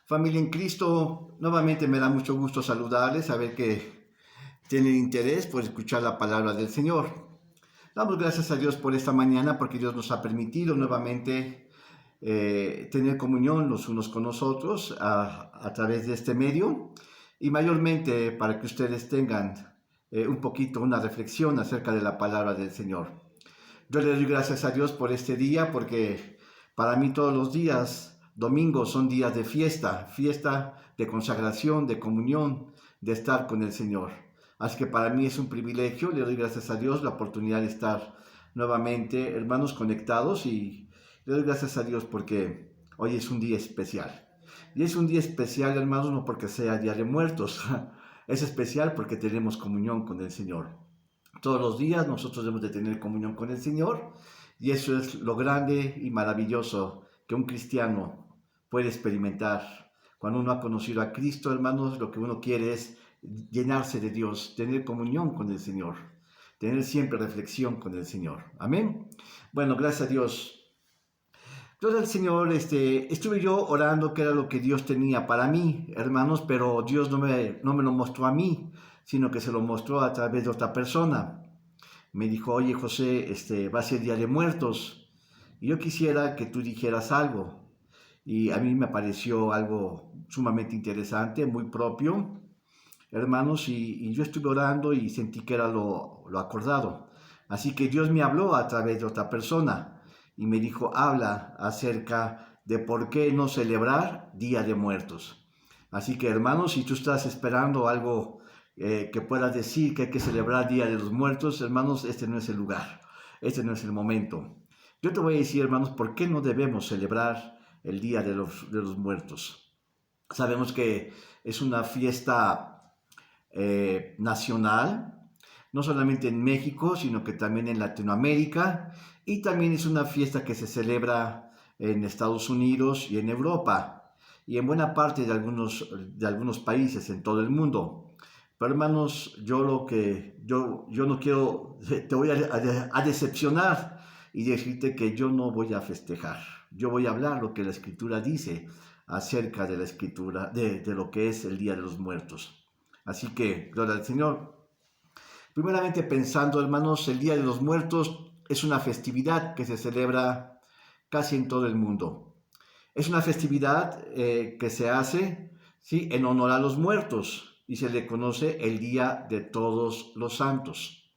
Familia en Cristo, nuevamente me da mucho gusto saludarles, saber que tienen interés por escuchar la palabra del Señor. Damos gracias a Dios por esta mañana porque Dios nos ha permitido nuevamente tener comunión los unos con nosotros a través de este medio y mayormente para que ustedes tengan un poquito una reflexión acerca de la palabra del Señor. Yo le doy gracias a Dios por este día porque para mí todos los días, domingos, son días de fiesta, fiesta de consagración, de comunión, de estar con el Señor. Así que para mí es un privilegio, le doy gracias a Dios la oportunidad de estar nuevamente, hermanos, conectados y le doy gracias a Dios porque hoy es un día especial. Y es un día especial, hermanos, no porque sea Día de Muertos, es especial porque tenemos comunión con el Señor. Todos los días nosotros debemos de tener comunión con el Señor y eso es lo grande y maravilloso que un cristiano puede experimentar. Cuando uno ha conocido a Cristo, hermanos, lo que uno quiere es llenarse de Dios, tener comunión con el Señor, tener siempre reflexión con el Señor. Amén. Bueno, gracias a Dios. Entonces el Señor, estuve yo orando qué era lo que Dios tenía para mí, hermanos, pero Dios no me lo mostró a mí, sino que se lo mostró a través de otra persona. Me dijo, oye José, va a ser Día de Muertos, y yo quisiera que tú dijeras algo. Y a mí me pareció algo sumamente interesante, muy propio, hermanos, y yo estuve orando y sentí que era lo acordado. Así que Dios me habló a través de otra persona y me dijo, habla acerca de por qué no celebrar Día de Muertos. Así que, hermanos, si tú estás esperando algo que puedas decir que hay que celebrar Día de los Muertos, hermanos, este no es el lugar, este no es el momento. Yo te voy a decir, hermanos, por qué no debemos celebrar el Día de los Muertos. Sabemos que es una fiesta nacional, no solamente en México, sino que también en Latinoamérica, y también es una fiesta que se celebra en Estados Unidos y en Europa, y en buena parte de algunos países en todo el mundo. Pero hermanos, yo no quiero, te voy a decepcionar y decirte que yo no voy a festejar. Yo voy a hablar lo que la Escritura dice acerca de la Escritura, de lo que es el Día de los Muertos. Así que, gloria al Señor. Primeramente pensando, hermanos, el Día de los Muertos es una festividad que se celebra casi en todo el mundo. Es una festividad que se hace, ¿sí?, en honor a los muertos y se le conoce el Día de Todos los Santos.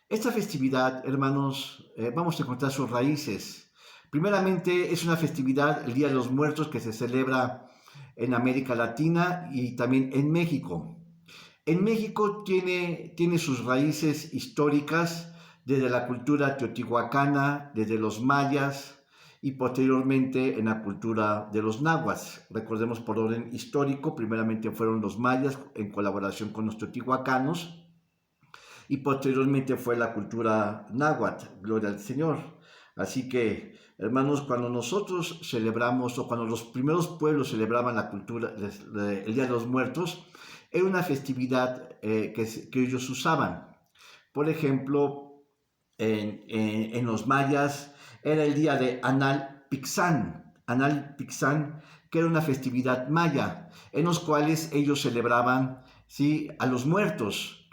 Esta festividad, hermanos, vamos a encontrar sus raíces. Primeramente es una festividad, el Día de los Muertos, que se celebra en América Latina y también en México. En México tiene sus raíces históricas desde la cultura teotihuacana, desde los mayas y posteriormente en la cultura de los nahuas. Recordemos por orden histórico, primeramente fueron los mayas en colaboración con los teotihuacanos y posteriormente fue la cultura náhuatl, gloria al Señor. Así que, hermanos, cuando nosotros celebramos o cuando los primeros pueblos celebraban la cultura, el Día de los Muertos, era una festividad que ellos usaban. Por ejemplo, en los mayas era el día de Anal Pixán, que era una festividad maya, en los cuales ellos celebraban, ¿sí?, a los muertos,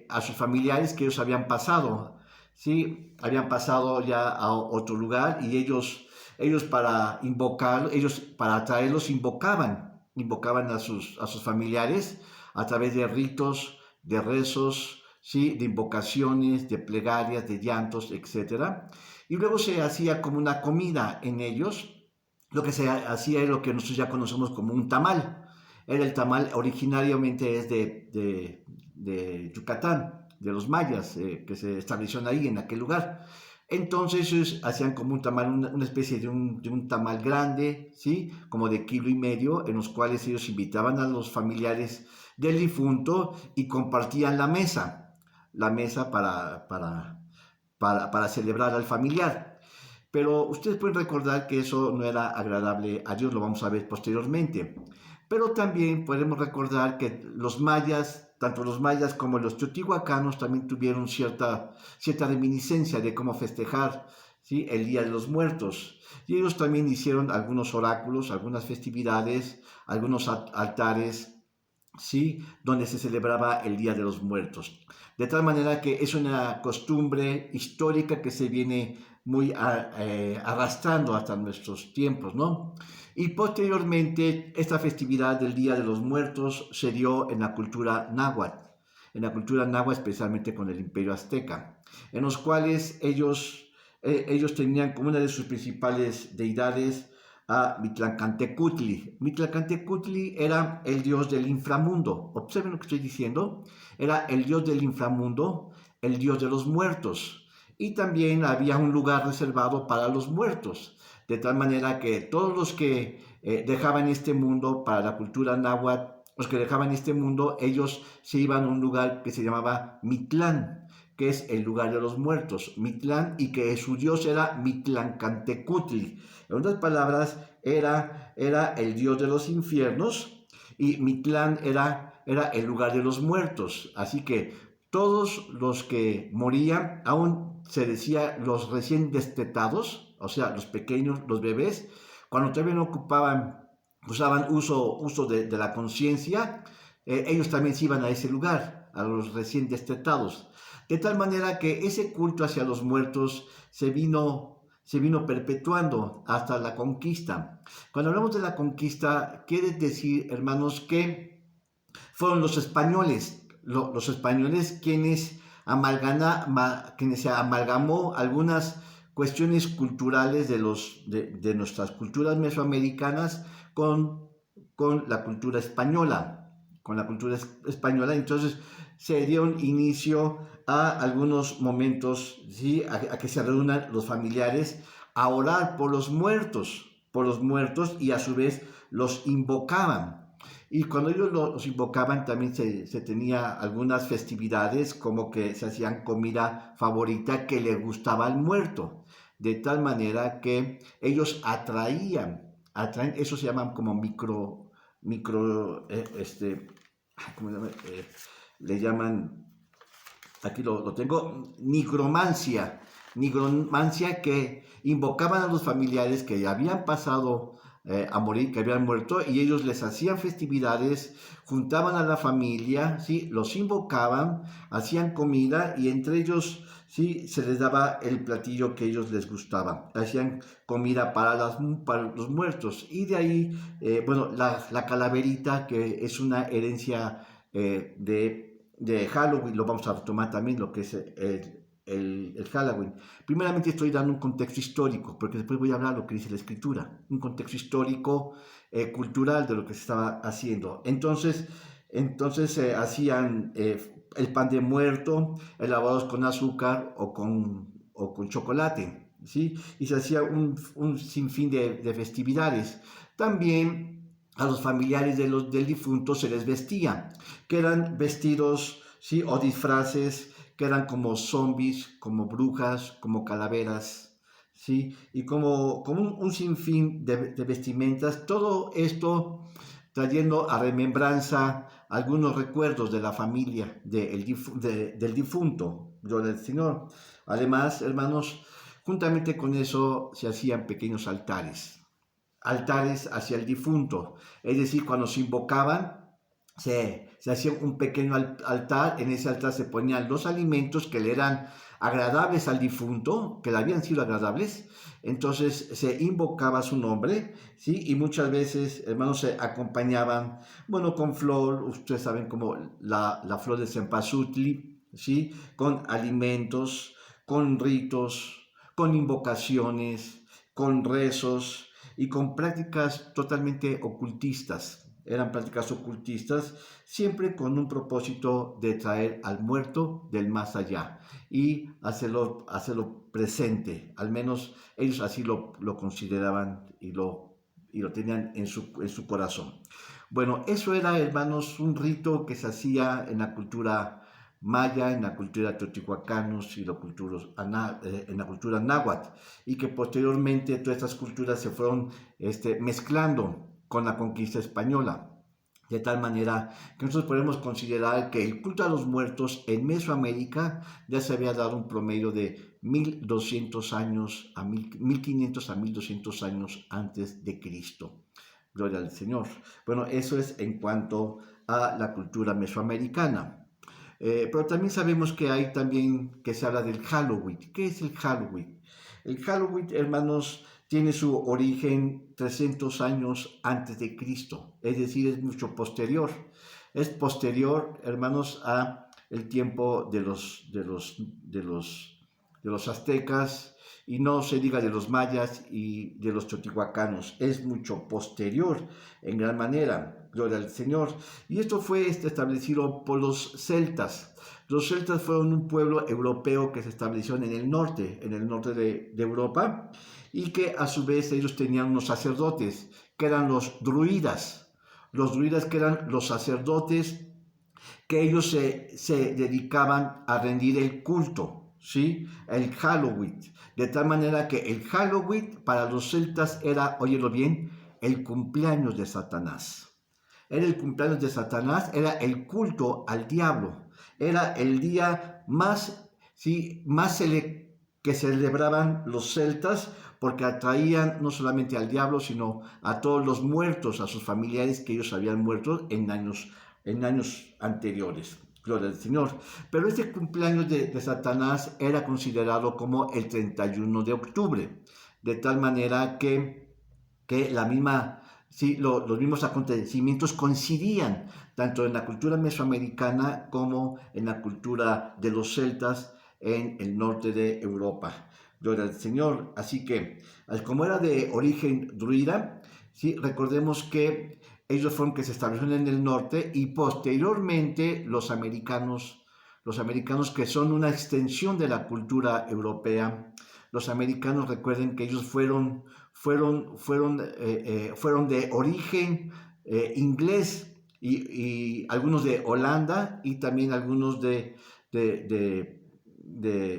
a sus familiares que ellos habían pasado, ¿sí?, habían pasado ya a otro lugar y ellos para invocar, ellos para atraerlos invocaban a sus familiares a través de ritos, de rezos, ¿sí?, de invocaciones, de plegarias, de llantos, etc. Y luego se hacía como una comida en ellos. Lo que se hacía es lo que nosotros ya conocemos como un tamal. Era el tamal, originariamente es de Yucatán, de los mayas, que se establecieron ahí en aquel lugar. Entonces ellos hacían como un tamal, una especie de un tamal grande, ¿sí?, como de 1,5 kg, en los cuales ellos invitaban a los familiares del difunto y compartían la mesa para celebrar al familiar. Pero ustedes pueden recordar que eso no era agradable a Dios, lo vamos a ver posteriormente. Pero también podemos recordar que los mayas, tanto los mayas como los teotihuacanos, también tuvieron cierta reminiscencia de cómo festejar, ¿sí? El Día de los Muertos. Y ellos también hicieron algunos oráculos, algunas festividades, algunos altares, ¿sí? Donde se celebraba el Día de los Muertos. De tal manera que es una costumbre histórica que se viene muy arrastrando hasta nuestros tiempos, ¿no? Y posteriormente, esta festividad del Día de los Muertos se dio en la cultura náhuatl especialmente con el Imperio Azteca, en los cuales ellos tenían como una de sus principales deidades a Mitlacantecutli. Mitlacantecutli era el dios del inframundo. Observen lo que estoy diciendo. Era el dios del inframundo, el dios de los muertos. Y también había un lugar reservado para los muertos. De tal manera que todos los que dejaban este mundo para la cultura náhuatl, los que dejaban este mundo, ellos se iban a un lugar que se llamaba Mitlán, que es el lugar de los muertos, Mitlán, y que su dios era Mitlancantecutli. En otras palabras, era el dios de los infiernos y Mitlán era el lugar de los muertos. Así que todos los que morían, aún se decía los recién destetados, o sea, los pequeños, los bebés, cuando todavía no usaban uso de la conciencia, ellos también se iban a ese lugar, a los recién destetados. De tal manera que ese culto hacia los muertos se vino perpetuando hasta la conquista. Cuando hablamos de la conquista, quiere decir, hermanos, que fueron los españoles, los españoles quienes se amalgamó algunas cuestiones culturales de nuestras culturas mesoamericanas con la cultura española, entonces se dieron inicio a algunos momentos, ¿sí? A que se reúnan los familiares a orar por los muertos y a su vez los invocaban. Y cuando ellos los invocaban también se tenía algunas festividades como que se hacían comida favorita que le gustaba al muerto. De tal manera que ellos atraen, eso se llaman como ¿cómo se llama? Le llaman, aquí lo tengo, nigromancia, que invocaban a los familiares que habían pasado a morir, que habían muerto, y ellos les hacían festividades, juntaban a la familia, ¿sí? Los invocaban, hacían comida y entre ellos, ¿sí? Se les daba el platillo que ellos les gustaba, hacían comida para los muertos. Y de ahí, bueno, la calaverita, que es una herencia de Halloween, lo vamos a retomar también, lo que es el Halloween. Primeramente estoy dando un contexto histórico, porque después voy a hablar de lo que dice la escritura, un contexto histórico, cultural de lo que se estaba haciendo. Entonces hacían el pan de muerto, elaborados con azúcar o con chocolate, ¿sí? Y se hacía un sinfín de festividades. También a los familiares del difunto se les vestía, que eran vestidos, ¿sí? O disfraces que eran como zombies, como brujas, como calaveras, ¿sí? Y como un sinfín de vestimentas, todo esto trayendo a remembranza algunos recuerdos de la familia del difunto, gloria al Señor. Además, hermanos, juntamente con eso se hacían pequeños altares hacia el difunto, es decir, cuando se invocaban, se hacía un pequeño altar, en ese altar se ponían los alimentos que le eran agradables al difunto, que le habían sido agradables, entonces se invocaba su nombre, ¿sí? Y muchas veces, hermanos, se acompañaban, bueno, con flor, ustedes saben como la flor de cempasútli, ¿sí? Con alimentos, con ritos, con invocaciones, con rezos y con prácticas totalmente ocultistas. Eran prácticas ocultistas, siempre con un propósito de traer al muerto del más allá y hacerlo presente. Al menos ellos así lo consideraban y lo tenían en su corazón. Bueno, eso era, hermanos, un rito que se hacía en la cultura maya, en la cultura teotihuacanos y en la cultura náhuatl, y que posteriormente todas estas culturas se fueron mezclando con la conquista española. De tal manera que nosotros podemos considerar que el culto a los muertos en Mesoamérica ya se había dado un promedio de 1200 años, 1500 a 1200 años antes de Cristo. Gloria al Señor. Bueno, eso es en cuanto a la cultura mesoamericana. Pero también sabemos que hay también que se habla del Halloween. ¿Qué es el Halloween? El Halloween, hermanos, tiene su origen 300 años antes de Cristo, es decir, es mucho posterior. Es posterior, hermanos, a el tiempo de los aztecas, y no se diga de los mayas y de los teotihuacanos. Es mucho posterior en gran manera. Gloria al Señor. Y esto fue establecido por los celtas. Los celtas fueron un pueblo europeo que se estableció en el norte de Europa, y que a su vez ellos tenían unos sacerdotes, que eran los druidas. Los druidas, que eran los sacerdotes que ellos se dedicaban a rendir el culto, ¿sí? El Halloween. De tal manera que el Halloween para los celtas era, óyelo bien, el cumpleaños de Satanás. Era el cumpleaños de Satanás, era el culto al diablo. Era el día más, ¿sí?, que celebraban los celtas, porque atraían no solamente al diablo, sino a todos los muertos, a sus familiares que ellos habían muerto en años anteriores. Gloria al Señor. Pero este cumpleaños de Satanás era considerado como el 31 de octubre, de tal manera que la misma, sí, los mismos acontecimientos coincidían tanto en la cultura mesoamericana como en la cultura de los celtas en el norte de Europa. Gloria al Señor. Así que, como era de origen druida, ¿sí?, recordemos que ellos fueron que se establecieron en el norte, y posteriormente los americanos que son una extensión de la cultura europea. Los americanos, recuerden que ellos fueron de origen inglés, y algunos de Holanda, y también algunos de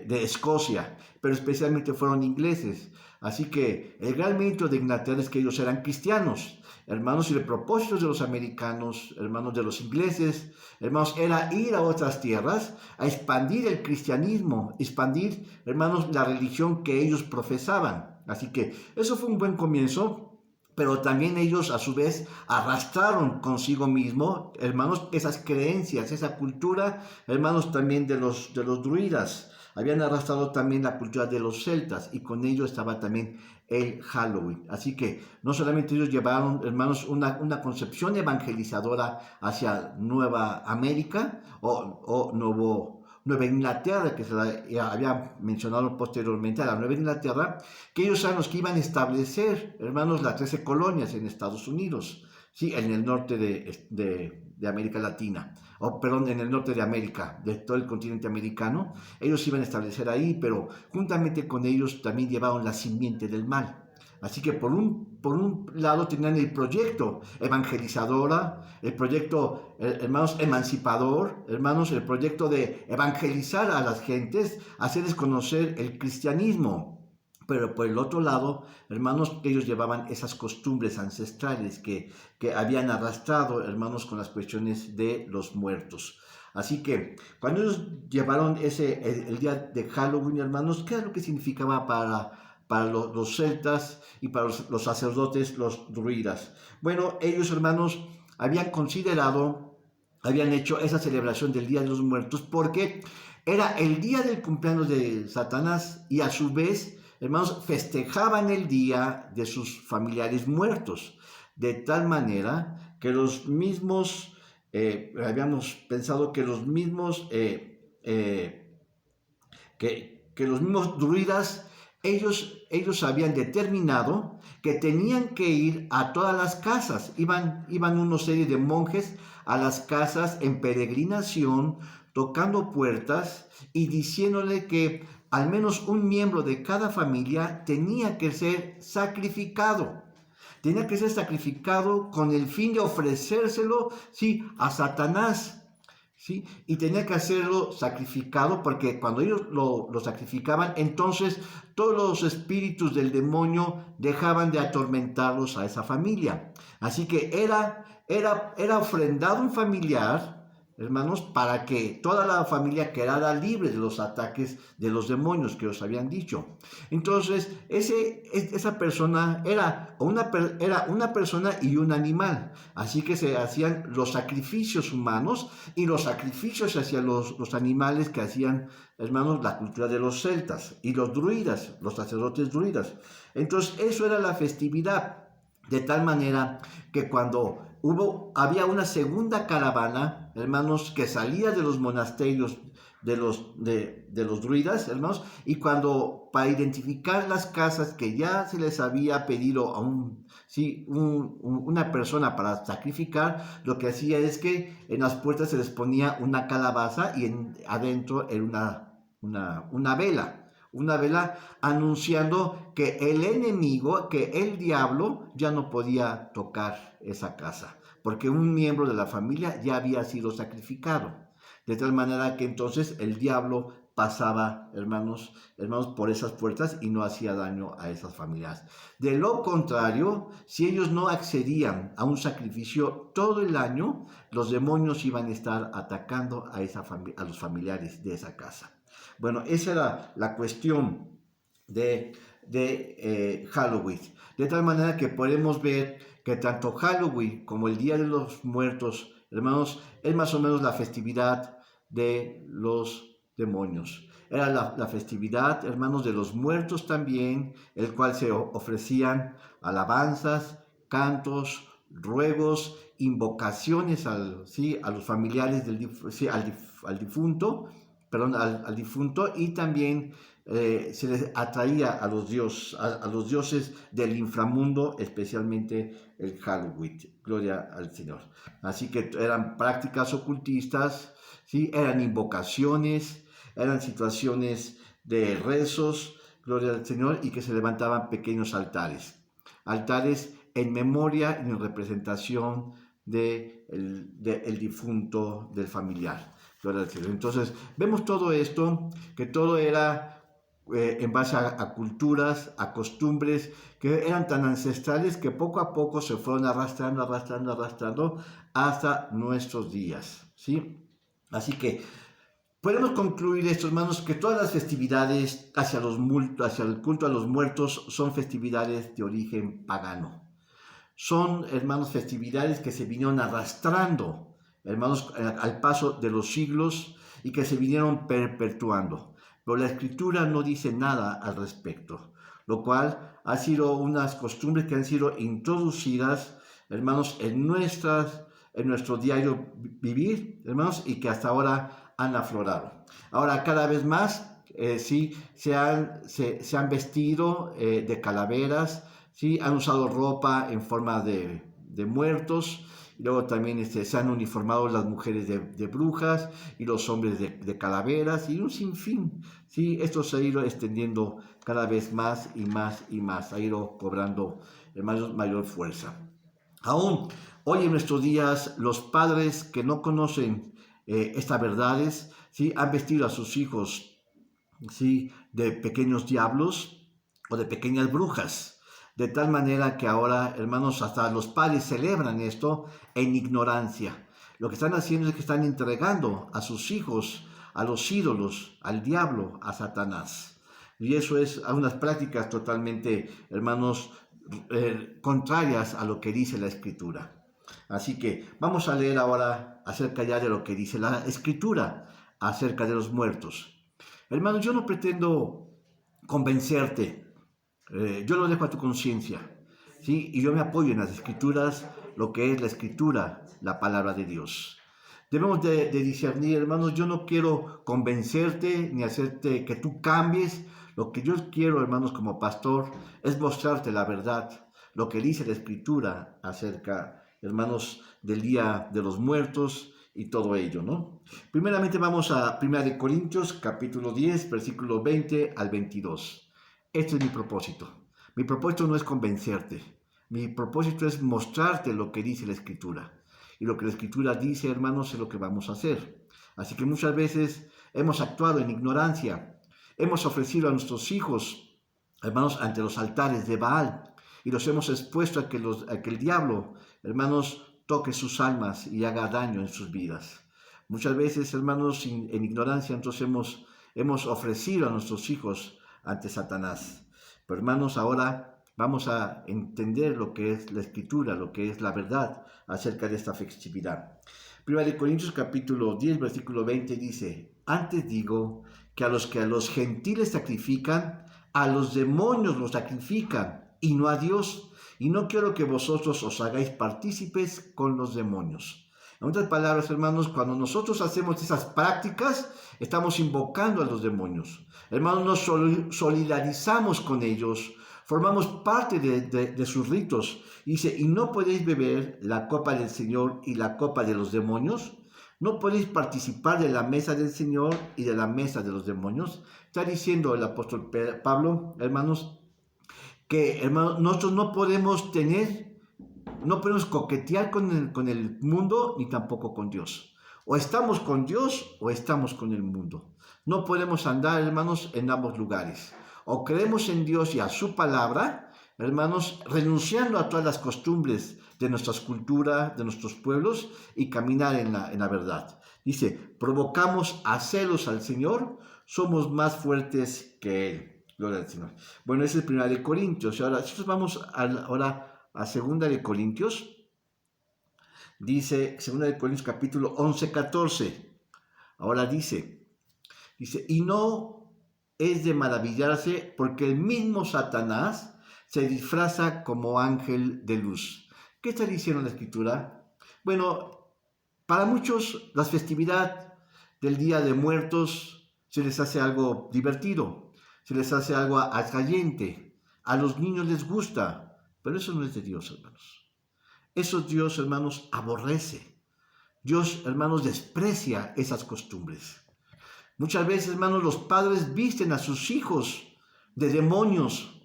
Escocia, pero especialmente fueron ingleses. Así que el gran mérito de Inglaterra es que ellos eran cristianos, hermanos, y el propósito de los americanos, hermanos, de los ingleses, hermanos, era ir a otras tierras, a expandir el cristianismo, expandir, hermanos, la religión que ellos profesaban. Así que eso fue un buen comienzo. Pero también ellos, a su vez, arrastraron consigo mismo, hermanos, esas creencias, esa cultura, hermanos, también de los druidas. Habían arrastrado también la cultura de los celtas, y con ello estaba también el Halloween. Así que no solamente ellos llevaron, hermanos, una concepción evangelizadora hacia Nueva América o Nueva Inglaterra, que se la había mencionado posteriormente, a la Nueva Inglaterra, que ellos eran los que iban a establecer, hermanos, las 13 colonias en Estados Unidos, ¿sí?, en el norte de América Latina, en el norte de América, de todo el continente americano. Ellos iban a establecer ahí, pero juntamente con ellos también llevaron la simiente del mal. Así que por un lado tenían el proyecto evangelizadora, el proyecto, hermanos, emancipador, hermanos, el proyecto de evangelizar a las gentes, hacerles conocer el cristianismo. Pero por el otro lado, hermanos, ellos llevaban esas costumbres ancestrales que habían arrastrado, hermanos, con las cuestiones de los muertos. Así que cuando ellos llevaron el día de Halloween, hermanos, ¿qué es lo que significaba para los celtas y para los sacerdotes, los druidas? Bueno, ellos, hermanos, habían hecho esa celebración del Día de los Muertos porque era el día del cumpleaños de Satanás, y a su vez, hermanos, festejaban el día de sus familiares muertos, de tal manera que los mismos, habíamos pensado que los mismos, que los mismos druidas, ellos habían determinado que tenían que ir a todas las casas. Iban una serie de monjes a las casas en peregrinación, tocando puertas y diciéndole que al menos un miembro de cada familia tenía que ser sacrificado. Tenía que ser sacrificado con el fin de ofrecérselo, sí, a Satanás, ¿sí? Y tenía que hacerlo sacrificado, porque cuando ellos lo sacrificaban, entonces todos los espíritus del demonio dejaban de atormentarlos a esa familia. Así que era ofrendado un familiar, hermanos, para que toda la familia quedara libre de los ataques de los demonios que os habían dicho. Entonces, esa persona era una persona y un animal. Así que se hacían los sacrificios humanos y los sacrificios hacia los animales que hacían, hermanos, la cultura de los celtas y los druidas, los sacerdotes druidas. Entonces, eso era la festividad. De tal manera que cuando había una segunda caravana, hermanos, que salía de los monasterios de los druidas, hermanos, y cuando para identificar las casas que ya se les había pedido a una persona para sacrificar, lo que hacía es que en las puertas se les ponía una calabaza y adentro era una vela anunciando que el enemigo, que el diablo ya no podía tocar esa casa, porque un miembro de la familia ya había sido sacrificado. De tal manera que entonces el diablo pasaba, hermanos, por esas puertas y no hacía daño a esas familias. De lo contrario, si ellos no accedían a un sacrificio todo el año, los demonios iban a estar atacando a los familiares de esa casa. Bueno, esa era la cuestión de Halloween. De tal manera que podemos ver que tanto Halloween como el Día de los Muertos, hermanos, es más o menos la festividad de los demonios. Era la festividad, hermanos, de los muertos también, el cual se ofrecían alabanzas, cantos, ruegos, invocaciones a los familiares al difunto, al difunto, y también se les atraía a los dioses del inframundo, especialmente el Halloween. Gloria al Señor. Así que eran prácticas ocultistas, ¿sí? Eran invocaciones, eran situaciones de rezos, gloria al Señor, y que se levantaban pequeños altares. Altares en memoria y en representación del difunto, del familiar. Entonces, vemos todo esto, que todo era en base a culturas, a costumbres que eran tan ancestrales que poco a poco se fueron arrastrando hasta nuestros días, ¿sí? Así que podemos concluir esto, hermanos, que todas las festividades hacia el culto a los muertos son festividades de origen pagano. Son, hermanos, festividades que se vinieron arrastrando, hermanos, al paso de los siglos y que se vinieron perpetuando. Pero la Escritura no dice nada al respecto, lo cual ha sido unas costumbres que han sido introducidas, hermanos, en nuestro diario vivir, hermanos, y que hasta ahora han aflorado. Ahora, cada vez más, se han vestido de calaveras, ¿sí? Han usado ropa en forma de muertos, y luego también se han uniformado las mujeres de brujas y los hombres de calaveras, y un sinfín, ¿sí? Esto se ha ido extendiendo cada vez más y más y más, ha ido cobrando mayor fuerza. Aún hoy en nuestros días, los padres que no conocen estas verdades, ¿sí? Han vestido a sus hijos, ¿sí? De pequeños diablos o de pequeñas brujas. De tal manera que ahora, hermanos, hasta los padres celebran esto en ignorancia. Lo que están haciendo es que están entregando a sus hijos, a los ídolos, al diablo, a Satanás. Y eso es a unas prácticas totalmente, hermanos, contrarias a lo que dice la Escritura. Así que vamos a leer ahora acerca ya de lo que dice la Escritura acerca de los muertos. Hermanos, yo no pretendo convencerte. Yo lo dejo a tu conciencia, ¿sí? Y yo me apoyo en las Escrituras, lo que es la Escritura, la palabra de Dios. Debemos de discernir, hermanos, yo no quiero convencerte ni hacerte que tú cambies. Lo que yo quiero, hermanos, como pastor, es mostrarte la verdad, lo que dice la Escritura acerca, hermanos, del Día de los Muertos y todo ello, ¿no? Primeramente vamos a 1 Corintios, capítulo 10, versículo 20 al 22. Este es mi propósito. Mi propósito no es convencerte. Mi propósito es mostrarte lo que dice la Escritura. Y lo que la Escritura dice, hermanos, es lo que vamos a hacer. Así que muchas veces hemos actuado en ignorancia. Hemos ofrecido a nuestros hijos, hermanos, ante los altares de Baal. Y los hemos expuesto a que el diablo, hermanos, toque sus almas y haga daño en sus vidas. Muchas veces, hermanos, en ignorancia, entonces hemos ofrecido a nuestros hijos ante Satanás. Pero hermanos, ahora vamos a entender lo que es la escritura, lo que es la verdad acerca de esta festividad. Primera de Corintios capítulo 10, versículo 20 dice: antes digo que a los gentiles sacrifican, a los demonios los sacrifican y no a Dios. Y no quiero que vosotros os hagáis partícipes con los demonios. En otras palabras, hermanos, cuando nosotros hacemos esas prácticas, estamos invocando a los demonios. Hermanos, nos solidarizamos con ellos, formamos parte de sus ritos. Dice, y no podéis beber la copa del Señor y la copa de los demonios. No podéis participar de la mesa del Señor y de la mesa de los demonios. Está diciendo el apóstol Pablo, hermanos, que hermanos, nosotros no podemos coquetear con el mundo ni tampoco con Dios. O estamos con Dios o estamos con el mundo. No podemos andar, hermanos, en ambos lugares. O creemos en Dios y a su palabra, hermanos, renunciando a todas las costumbres de nuestras culturas, de nuestros pueblos, y caminar en la verdad. Dice, provocamos a celos al Señor, somos más fuertes que Él. Gloria al Señor. Bueno, ese es el 1 Corintios. Ahora, nosotros vamos ahora a 2 Corintios. Dice 2 Corintios capítulo 11, 14. Ahora dice, y no es de maravillarse porque el mismo Satanás se disfraza como ángel de luz. ¿Qué está diciendo la Escritura? Bueno, para muchos la festividad del Día de Muertos se les hace algo divertido, se les hace algo atrayente, a los niños les gusta, pero eso no es de Dios, hermanos. Eso Dios, hermanos, aborrece. Dios, hermanos, desprecia esas costumbres. Muchas veces, hermanos, los padres visten a sus hijos de demonios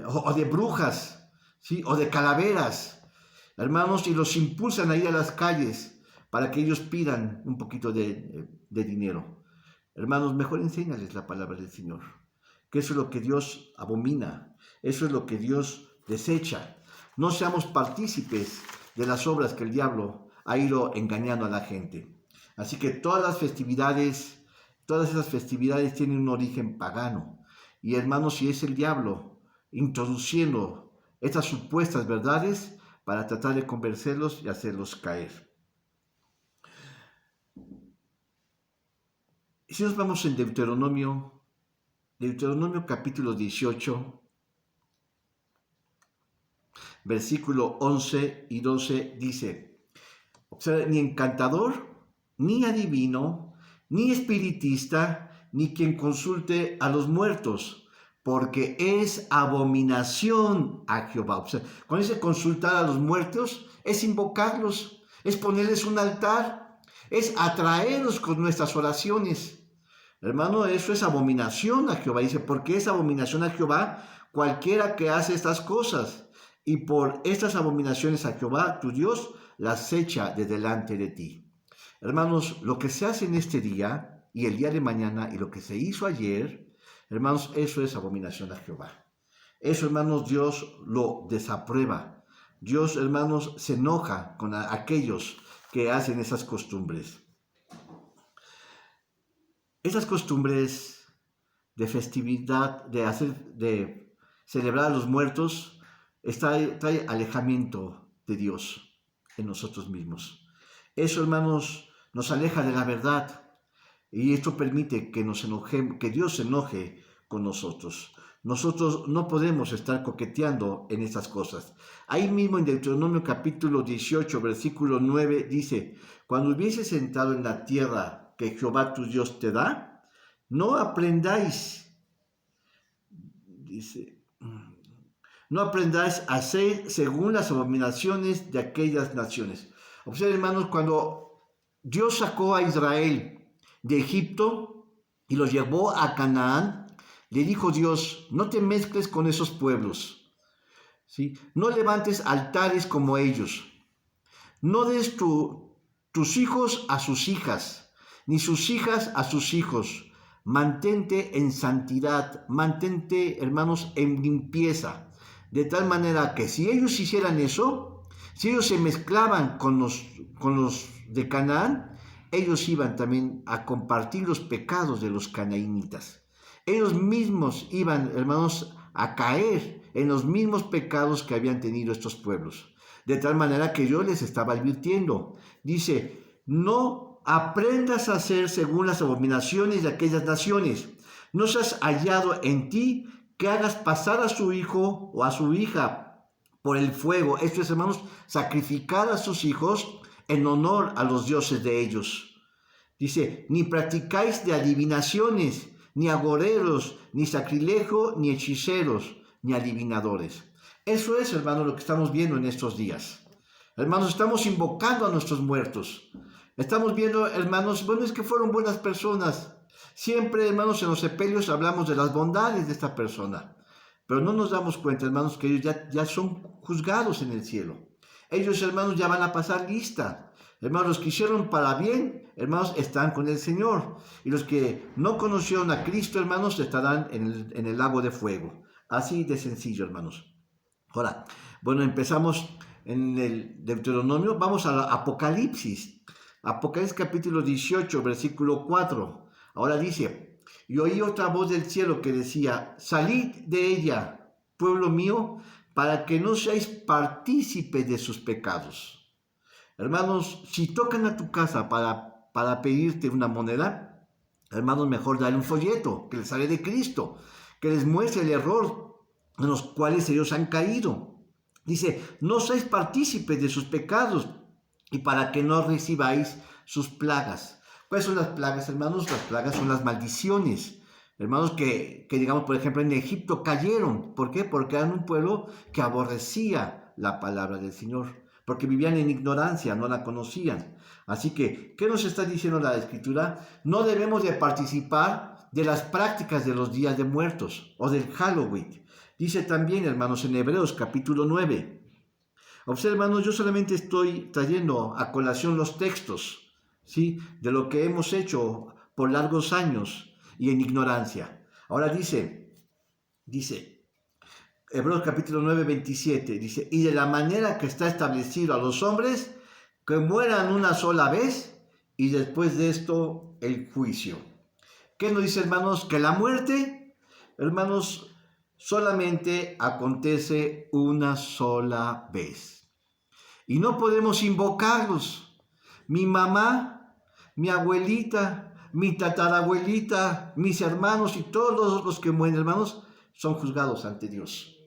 o de brujas, ¿sí? O de calaveras, hermanos, y los impulsan a ir a las calles para que ellos pidan un poquito de dinero. Hermanos, mejor enséñales la palabra del Señor, que eso es lo que Dios abomina, eso es lo que Dios desecha. No seamos partícipes de las obras que el diablo ha ido engañando a la gente. Así que todas esas festividades tienen un origen pagano. Y hermanos, si es el diablo introduciendo estas supuestas verdades para tratar de convencerlos y hacerlos caer. Si nos vamos en Deuteronomio capítulo 18, versículo 11 y 12 dice, observa, ni encantador, ni adivino, ni espiritista, ni quien consulte a los muertos, porque es abominación a Jehová. Observa, cuando dice consultar a los muertos, es invocarlos, es ponerles un altar, es atraerlos con nuestras oraciones. Hermano, eso es abominación a Jehová. Dice, porque es abominación a Jehová cualquiera que hace estas cosas. Y por estas abominaciones a Jehová, tu Dios, las echa de delante de ti. Hermanos, lo que se hace en este día y el día de mañana y lo que se hizo ayer, hermanos, eso es abominación a Jehová. Eso, hermanos, Dios lo desaprueba. Dios, hermanos, se enoja con aquellos que hacen esas costumbres. Esas costumbres de festividad, de celebrar a los muertos, trae alejamiento de Dios en nosotros mismos. Eso, hermanos, nos aleja de la verdad y esto permite que que Dios se enoje con nosotros. Nosotros no podemos estar coqueteando en estas cosas. Ahí mismo en Deuteronomio capítulo 18, versículo 9 dice, cuando hubieses entrado en la tierra que Jehová tu Dios te da, no aprendáis, dice, no aprendáis a hacer según las abominaciones de aquellas naciones. Observen, hermanos, cuando Dios sacó a Israel de Egipto y los llevó a Canaán, le dijo Dios, no te mezcles con esos pueblos, ¿sí? No levantes altares como ellos, no des tus hijos a sus hijas, ni sus hijas a sus hijos. Mantente en santidad, mantente, hermanos, en limpieza. De tal manera que si ellos hicieran eso, si ellos se mezclaban con los de Canaán, ellos iban también a compartir los pecados de los canaínitas. Ellos mismos iban, hermanos, a caer en los mismos pecados que habían tenido estos pueblos. De tal manera que yo les estaba advirtiendo. Dice, no aprendas a hacer según las abominaciones de aquellas naciones. No seas hallado en ti que hagas pasar a su hijo o a su hija por el fuego. Esto es, hermanos, sacrificar a sus hijos en honor a los dioses de ellos. Dice, ni practicáis de adivinaciones, ni agoreros, ni sacrilegio, ni hechiceros, ni adivinadores. Eso es, hermanos, lo que estamos viendo en estos días. Hermanos, estamos invocando a nuestros muertos. Estamos viendo, hermanos, bueno, es que fueron buenas personas. Siempre, hermanos, en los sepelios hablamos de las bondades de esta persona. Pero no nos damos cuenta, hermanos, que ellos ya son juzgados en el cielo. Ellos, hermanos, ya van a pasar lista. Hermanos, los que hicieron para bien, hermanos, están con el Señor. Y los que no conocieron a Cristo, hermanos, estarán en el lago de fuego. Así de sencillo, hermanos. Ahora, bueno, empezamos en el Deuteronomio. Vamos a Apocalipsis. Apocalipsis capítulo 18, versículo 4. Ahora dice, y oí otra voz del cielo que decía, salid de ella, pueblo mío, para que no seáis partícipes de sus pecados. Hermanos, si tocan a tu casa para pedirte una moneda, hermanos, mejor dale un folleto que les hable de Cristo, que les muestre el error en los cuales ellos han caído. Dice, no seáis partícipes de sus pecados y para que no recibáis sus plagas. ¿Cuáles son las plagas, hermanos? Las plagas son las maldiciones. Hermanos, que digamos, por ejemplo, en Egipto cayeron. ¿Por qué? Porque eran un pueblo que aborrecía la palabra del Señor, porque vivían en ignorancia, no la conocían. Así que, ¿qué nos está diciendo la Escritura? No debemos de participar de las prácticas de los días de muertos o del Halloween. Dice también, hermanos, en Hebreos capítulo 9. Observen, hermanos, yo solamente estoy trayendo a colación los textos, ¿sí?, de lo que hemos hecho por largos años y en ignorancia. Ahora dice, Hebreos capítulo 9, 27, dice, y de la manera que está establecido a los hombres, que mueran una sola vez, y después de esto, el juicio. ¿Qué nos dice, hermanos? Que la muerte, hermanos, solamente acontece una sola vez. Y no podemos invocarlos. Mi mamá, mi abuelita, mi tatarabuelita, mis hermanos y todos los que mueren, hermanos, son juzgados ante Dios.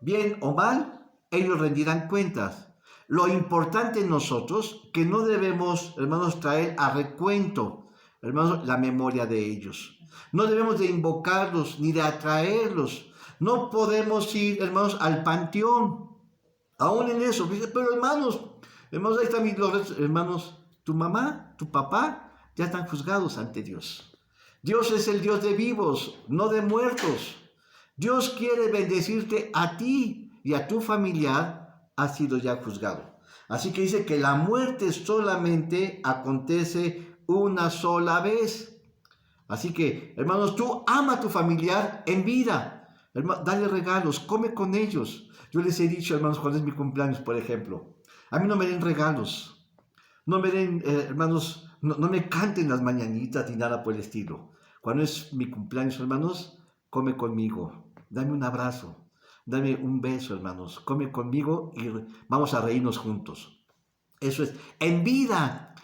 Bien o mal, ellos rendirán cuentas. Lo importante en nosotros, que no debemos, hermanos, traer a recuento, hermanos, la memoria de ellos. No debemos de invocarlos ni de atraerlos. No podemos ir, hermanos, al panteón. Aún en eso, pero hermanos, ahí están los hermanos, tu mamá, tu papá, ya están juzgados ante Dios. Dios es el Dios de vivos, no de muertos. Dios quiere bendecirte a ti y a tu familiar, ha sido ya juzgado. Así que dice que la muerte solamente acontece una sola vez. Así que, hermanos, tú ama a tu familiar en vida. Dale regalos, come con ellos. Yo les he dicho, hermanos, cuando es mi cumpleaños, por ejemplo, a mí no me den regalos. No me den, hermanos, no me canten las mañanitas ni nada por el estilo. Cuando es mi cumpleaños, hermanos, come conmigo. Dame un abrazo. Dame un beso, hermanos. Come conmigo y vamos a reírnos juntos. Eso es. En vida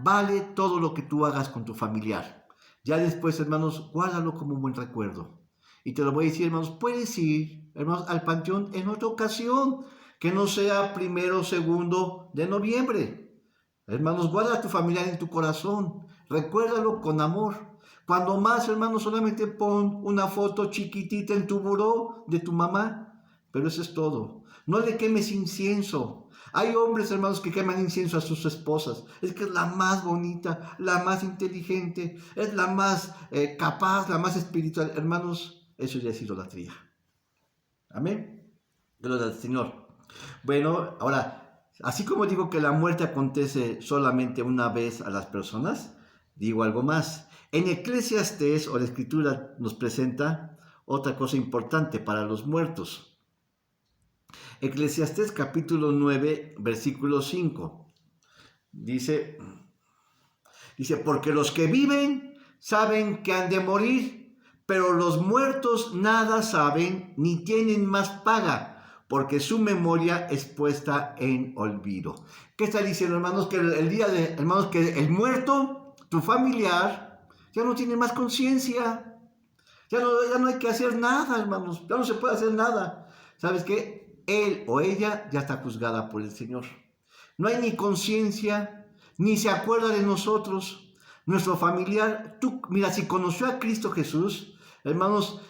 vale todo lo que tú hagas con tu familiar. Ya después, hermanos, guárdalo como un buen recuerdo. Y te lo voy a decir, hermanos, puedes ir, hermanos, al panteón en otra ocasión, que no sea 1 o 2 de noviembre. Hermanos, guarda a tu familiar en tu corazón. Recuérdalo con amor. Cuando más, hermanos, solamente pon una foto chiquitita en tu buró de tu mamá. Pero eso es todo. No le quemes incienso. Hay hombres, hermanos, que queman incienso a sus esposas. Es que es la más bonita, la más inteligente, es la más capaz, la más espiritual. Hermanos, eso ya es idolatría. Amén. Gloria al Señor. Bueno, ahora, así como digo que la muerte acontece solamente una vez a las personas, digo algo más. En Eclesiastés, o la Escritura nos presenta otra cosa importante para los muertos. Eclesiastés capítulo 9, versículo 5. Dice, Dice, porque los que viven saben que han de morir, pero los muertos nada saben ni tienen más paga, porque su memoria es puesta en olvido. ¿Qué está diciendo, hermanos? Que hermanos, que el muerto, tu familiar, ya no tiene más conciencia. Ya no hay que hacer nada, hermanos. Ya no se puede hacer nada. ¿Sabes qué? Él o ella ya está juzgada por el Señor. No hay ni conciencia, ni se acuerda de nosotros. Nuestro familiar, mira, si conoció a Cristo Jesús, hermanos,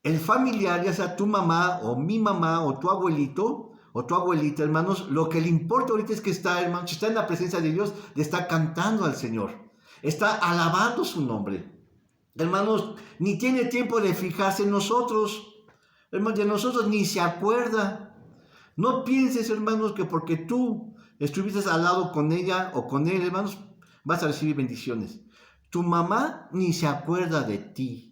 el familiar, ya sea tu mamá o mi mamá o tu abuelito o tu abuelita, hermanos, lo que le importa ahorita es que está, hermanos, si está en la presencia de Dios, le está cantando al Señor. Está alabando su nombre. Hermanos, ni tiene tiempo de fijarse en nosotros. Hermanos, de nosotros ni se acuerda. No pienses, hermanos, que porque tú estuviste al lado con ella o con él, hermanos, vas a recibir bendiciones. Tu mamá ni se acuerda de ti.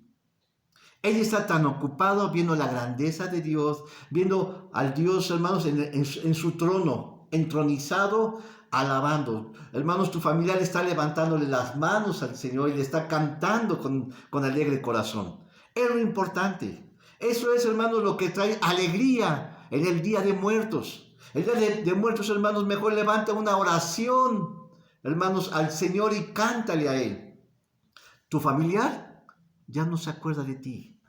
Ella está tan ocupada viendo la grandeza de Dios, viendo al Dios, hermanos, en su trono, entronizado, alabando. Hermanos, tu familiar está levantándole las manos al Señor y le está cantando con alegre corazón. Es lo importante. Eso es, hermanos, lo que trae alegría en el Día de Muertos. El Día de Muertos, hermanos, mejor levanta una oración, hermanos, al Señor y cántale a Él. Tu familiar ya no se acuerda de ti.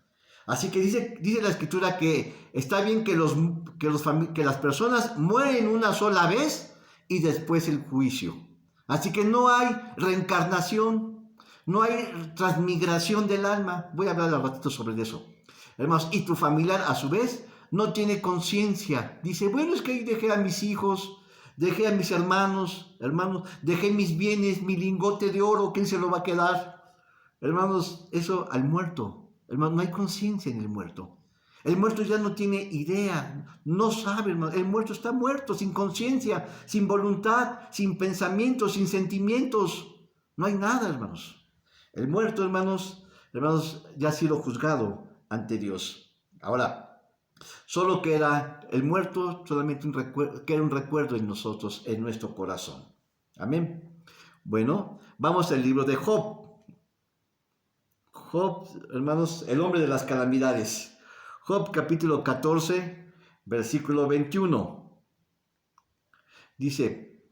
Así que dice la Escritura que está bien que las personas mueren una sola vez y después el juicio. Así que no hay reencarnación, no hay transmigración del alma. Voy a hablar al ratito sobre eso. Hermanos, y tu familiar a su vez no tiene conciencia. Dice, bueno, es que ahí dejé a mis hijos, dejé a mis hermanos, dejé mis bienes, mi lingote de oro, ¿quién se lo va a quedar? Hermanos, eso al muerto. Hermanos, no hay conciencia en el muerto. El muerto ya no tiene idea, no sabe, hermano. El muerto está muerto, sin conciencia, sin voluntad, sin pensamientos, sin sentimientos. No hay nada, hermanos. El muerto, hermanos, ya ha sido juzgado ante Dios. Ahora, solo queda el muerto, solamente queda un recuerdo en nosotros, en nuestro corazón. Amén. Bueno, vamos al libro de Job. Job, hermanos, el hombre de las calamidades. Job capítulo 14, versículo 21. Dice,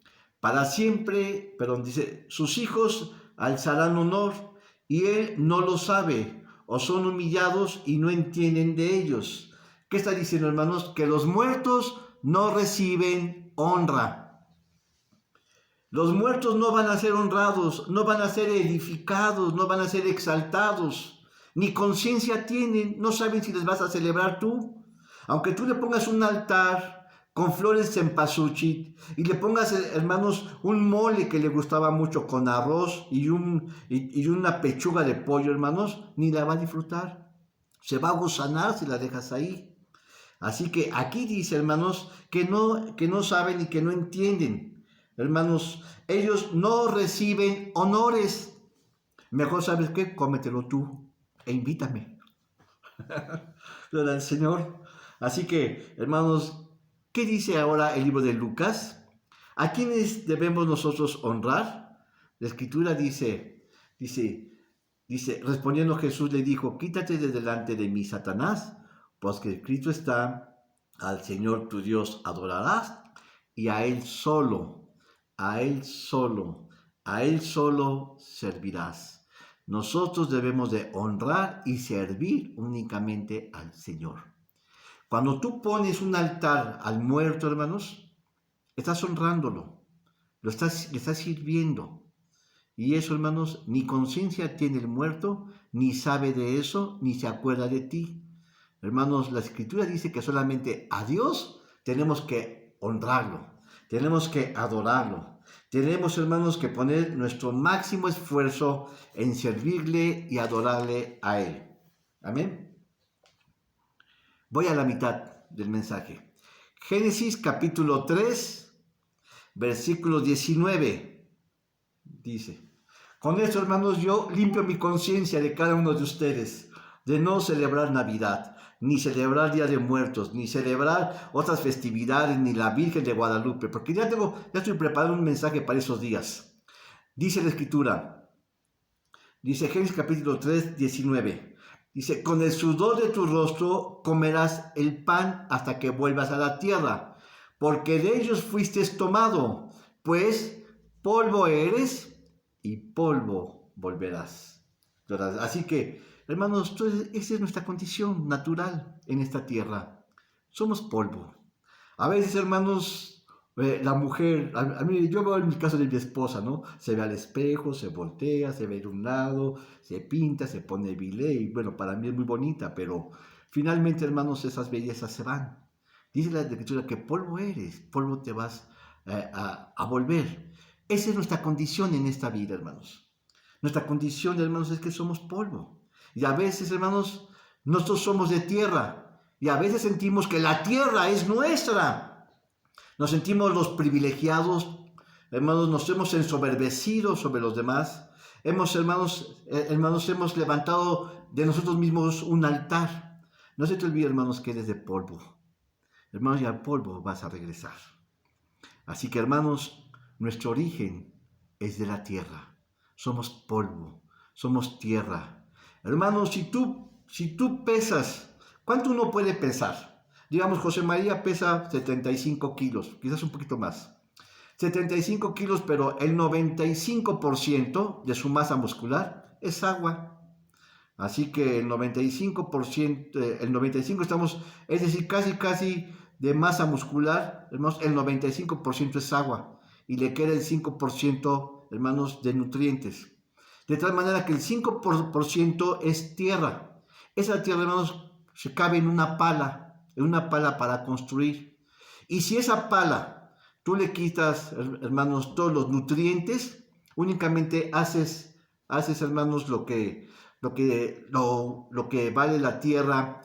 sus hijos alzarán honor y él no lo sabe, o son humillados y no entienden de ellos. ¿Qué está diciendo, hermanos? Que los muertos no reciben honra. Los muertos no van a ser honrados, no van a ser edificados, no van a ser exaltados, ni conciencia tienen, no saben si les vas a celebrar tú. Aunque tú le pongas un altar con flores de cempasúchil y le pongas, hermanos, un mole que le gustaba mucho con arroz y una pechuga de pollo, hermanos, ni la va a disfrutar. Se va a gusanar si la dejas ahí. Así que aquí dice, hermanos, que no saben y que no entienden. Hermanos, ellos no reciben honores. Mejor, ¿sabes qué? Cómetelo tú e invítame. Gloria al Señor. Así que, hermanos, ¿qué dice ahora el libro de Lucas? ¿A quiénes debemos nosotros honrar? La Escritura dice, respondiendo Jesús le dijo, quítate de delante de mí, Satanás, pues que escrito está, al Señor tu Dios adorarás y a Él solo servirás. Nosotros debemos de honrar y servir únicamente al Señor. Cuando tú pones un altar al muerto, hermanos, estás honrándolo, le estás sirviendo. Y eso, hermanos, ni conciencia tiene el muerto, ni sabe de eso, ni se acuerda de ti. Hermanos, la Escritura dice que solamente a Dios tenemos que honrarlo. Tenemos que adorarlo. Tenemos, hermanos, que poner nuestro máximo esfuerzo en servirle y adorarle a Él. Amén. Voy a la mitad del mensaje. Génesis capítulo 3, versículo 19. Dice, con esto, hermanos, yo limpio mi conciencia de cada uno de ustedes, de no celebrar Navidad, ni celebrar Día de Muertos, ni celebrar otras festividades, ni la Virgen de Guadalupe, porque ya estoy preparando un mensaje para esos días. Dice la Escritura, dice Génesis capítulo 3, 19. Dice, con el sudor de tu rostro comerás el pan hasta que vuelvas a la tierra, porque de ellos fuiste tomado, pues polvo eres y polvo volverás. Así que, hermanos, esa es nuestra condición natural en esta tierra. Somos polvo. A veces, hermanos, la mujer, a mí, yo veo en mi caso de mi esposa, ¿no? Se ve al espejo, se voltea, se ve de un lado, se pinta, se pone bilé, y bueno, para mí es muy bonita, pero finalmente, hermanos, esas bellezas se van. Dice la Escritura que polvo eres, polvo te vas a volver. Esa es nuestra condición en esta vida, hermanos. Nuestra condición, hermanos, es que somos polvo. Y a veces, hermanos, nosotros somos de tierra. Y a veces sentimos que la tierra es nuestra. Nos sentimos los privilegiados, hermanos, nos hemos ensoberbecido sobre los demás. Hermanos, hemos levantado de nosotros mismos un altar. No se te olvide, hermanos, que eres de polvo. Hermanos, y al polvo vas a regresar. Así que, hermanos, nuestro origen es de la tierra. Somos polvo, somos tierra. Hermanos, si tú pesas, ¿cuánto uno puede pesar? Digamos, José María pesa 75 kilos, quizás un poquito más. 75 kilos, pero el 95% de su masa muscular es agua. Así que el 95%, el 95% estamos, es decir, casi de masa muscular, hermanos, el 95% es agua. Y le queda el 5%, hermanos, de nutrientes. De tal manera que el 5% es tierra. Esa tierra, hermanos, se cabe en una pala para construir. Y si esa pala tú le quitas, hermanos, todos los nutrientes, únicamente haces, hermanos, lo que vale la tierra,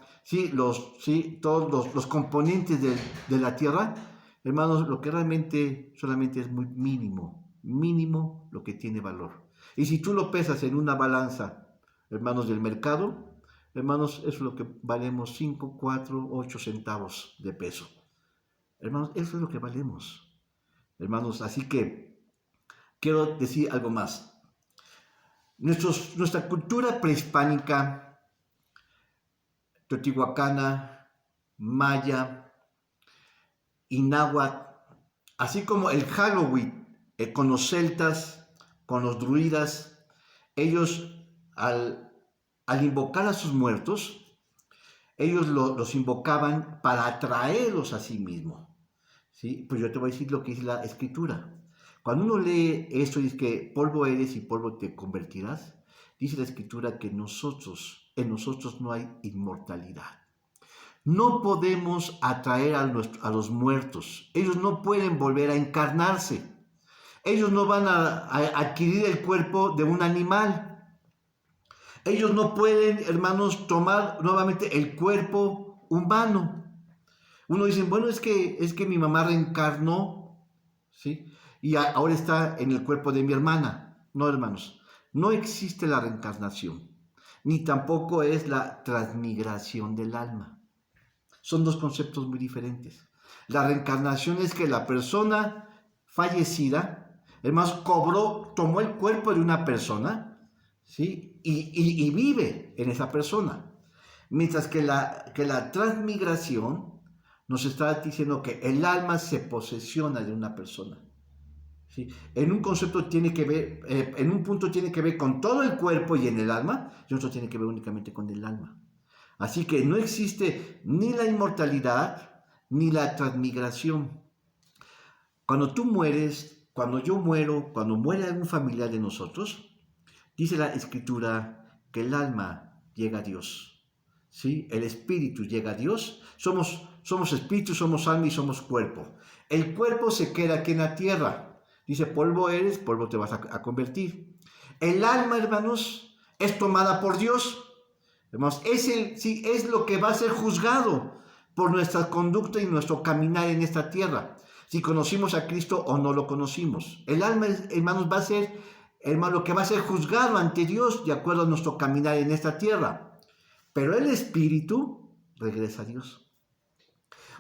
todos los componentes de la tierra, hermanos, lo que realmente solamente es muy mínimo lo que tiene valor. Y si tú lo pesas en una balanza, hermanos, del mercado, hermanos, eso es lo que valemos 5, 4, 8 centavos de peso. Hermanos, eso es lo que valemos. Hermanos, así que quiero decir algo más. Nuestra cultura prehispánica, teotihuacana, maya y náhuatl, así como el Halloween con los celtas, con los druidas, ellos al invocar a sus muertos, ellos los invocaban para atraerlos a sí mismos. ¿Sí? Pues yo te voy a decir lo que dice la Escritura. Cuando uno lee esto y dice que polvo eres y polvo te convertirás, dice la Escritura que en nosotros no hay inmortalidad. No podemos atraer a los muertos. Ellos no pueden volver a encarnarse. Ellos no van a adquirir el cuerpo de un animal. Ellos no pueden, hermanos, tomar nuevamente el cuerpo humano. Uno dice, bueno, es que mi mamá reencarnó, ¿sí? Y ahora está en el cuerpo de mi hermana. No, hermanos, no existe la reencarnación, ni tampoco es la transmigración del alma. Son dos conceptos muy diferentes. La reencarnación es que la persona fallecida, hermanos, tomó el cuerpo de una persona, ¿sí? Y vive en esa persona. Mientras que la transmigración nos está diciendo que el alma se posesiona de una persona. ¿Sí? En un concepto tiene que ver, en un punto tiene que ver con todo el cuerpo y en el alma, y otro tiene que ver únicamente con el alma. Así que no existe ni la inmortalidad ni la transmigración. Cuando tú mueres, cuando yo muero, cuando muere algún familiar de nosotros, dice la Escritura que el alma llega a Dios. ¿Sí? El espíritu llega a Dios. Somos espíritu, somos alma y somos cuerpo. El cuerpo se queda aquí en la tierra. Dice, polvo eres, polvo te vas a convertir. El alma, hermanos, es tomada por Dios. Hermanos, es lo que va a ser juzgado por nuestra conducta y nuestro caminar en esta tierra. Si conocimos a Cristo o no lo conocimos. El alma, hermanos, va a ser, hermanos, lo que va a ser juzgado ante Dios de acuerdo a nuestro caminar en esta tierra. Pero el espíritu regresa a Dios.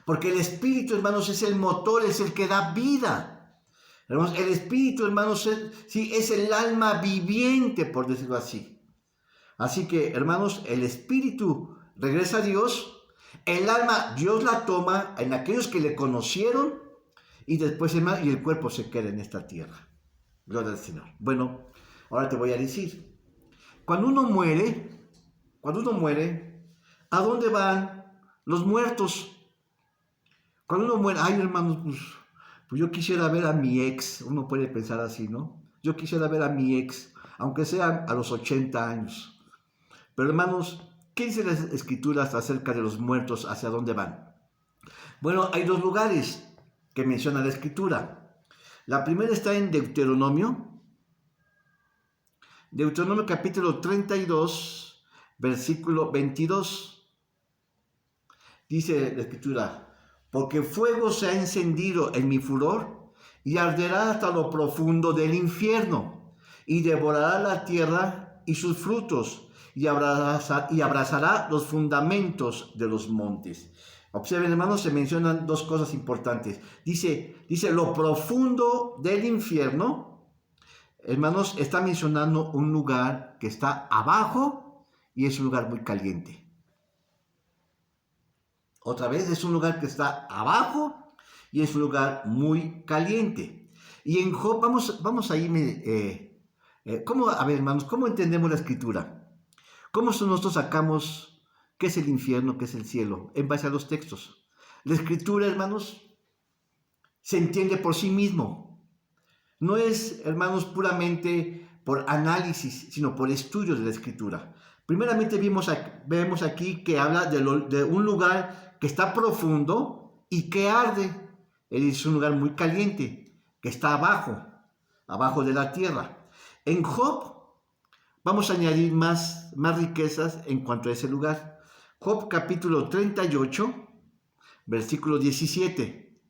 Porque el espíritu, hermanos, es el motor, es el que da vida. Hermanos, el espíritu, hermanos, sí, es el alma viviente, por decirlo así. Así que, hermanos, el espíritu regresa a Dios, el alma Dios la toma en aquellos que le conocieron y después, hermano, y el cuerpo se queda en esta tierra. Gloria al Señor. Bueno, ahora te voy a decir, cuando uno muere, ¿a dónde van los muertos? Cuando uno muere, ay, hermanos, pues yo quisiera ver a mi ex, uno puede pensar así, ¿no? Yo quisiera ver a mi ex, aunque sea a los 80 años. Pero hermanos, ¿qué dicen las escrituras acerca de los muertos? ¿Hacia dónde van? Bueno, hay dos lugares que menciona la escritura. La primera está en Deuteronomio capítulo 32, versículo 22. Dice la escritura, porque fuego se ha encendido en mi furor y arderá hasta lo profundo del infierno y devorará la tierra y sus frutos y abrazará los fundamentos de los montes. Observen, hermanos, se mencionan dos cosas importantes. Dice lo profundo del infierno. Hermanos, está mencionando un lugar que está abajo y es un lugar muy caliente. Otra vez, es un lugar que está abajo y es un lugar muy caliente. Y en Job, vamos a irme, a ver, hermanos, ¿cómo entendemos la escritura? ¿Cómo nosotros sacamos qué es el infierno, qué es el cielo? En base a los textos. La escritura, hermanos, se entiende por sí mismo. No es, hermanos, puramente por análisis, sino por estudio de la escritura. Primeramente vemos aquí que habla de un lugar que está profundo y que arde. Es un lugar muy caliente, que está abajo de la tierra. En Job vamos a añadir más riquezas en cuanto a ese lugar. Job capítulo 38, versículo 17.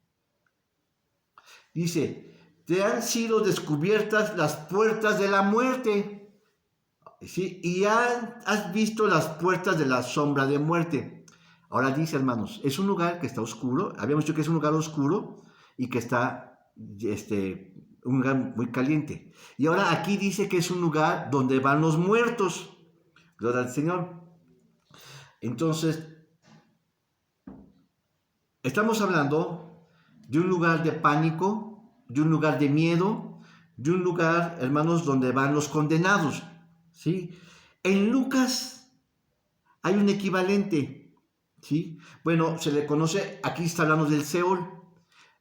Dice, te han sido descubiertas las puertas de la muerte, ¿sí? Y has visto las puertas de la sombra de muerte. Ahora dice, hermanos, es un lugar que está oscuro. Habíamos dicho que es un lugar oscuro y que está un lugar muy caliente. Y ahora aquí dice que es un lugar donde van los muertos. Gloria al Señor. Entonces, estamos hablando de un lugar de pánico, de un lugar de miedo, de un lugar, hermanos, donde van los condenados. ¿Sí? En Lucas hay un equivalente. ¿Sí? Bueno, se le conoce, aquí está hablando del Seol.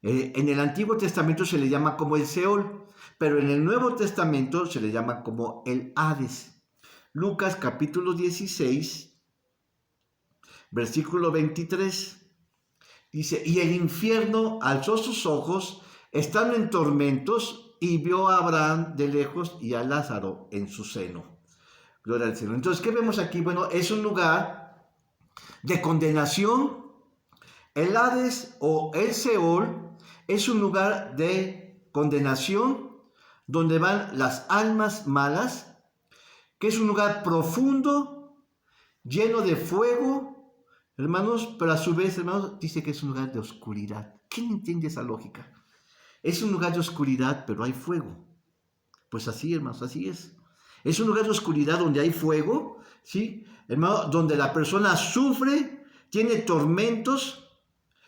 En el Antiguo Testamento se le llama como el Seol, pero en el Nuevo Testamento se le llama como el Hades. Lucas capítulo 16, versículo 23, dice, y el infierno alzó sus ojos, estando en tormentos, y vio a Abraham de lejos y a Lázaro en su seno. Gloria al Señor. Entonces, ¿qué vemos aquí? Bueno, es un lugar de condenación. El Hades o el Seol es un lugar de condenación donde van las almas malas, que es un lugar profundo, lleno de fuego, hermanos, pero a su vez, hermanos, dice que es un lugar de oscuridad. ¿Quién entiende esa lógica? Es un lugar de oscuridad, pero hay fuego. Pues así, hermanos, así es. Es un lugar de oscuridad donde hay fuego, ¿sí? Hermano, donde la persona sufre, tiene tormentos.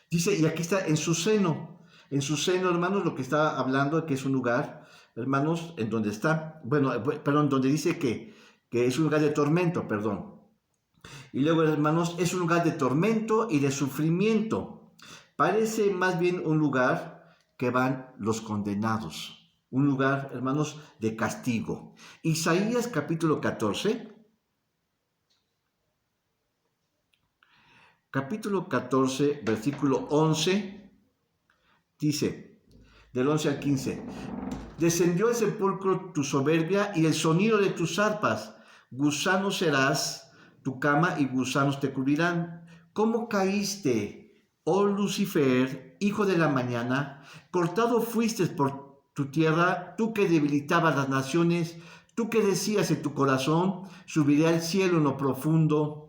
Dice, y aquí está en su seno, hermanos, lo que está hablando, que es un lugar, hermanos, en donde está, perdón, donde dice que es un lugar de tormento, perdón. Y luego, hermanos, es un lugar de tormento y de sufrimiento. Parece más bien un lugar que van los condenados, un lugar, hermanos, de castigo. Isaías capítulo 14. Capítulo 14, versículo 11, dice, del 11 al 15, descendió el sepulcro tu soberbia y el sonido de tus arpas, gusano serás tu cama y gusanos te cubrirán. ¿Cómo caíste, oh Lucifer, hijo de la mañana? Cortado fuiste por tu tierra, tú que debilitabas las naciones, tú que decías en tu corazón, subiré al cielo en lo profundo.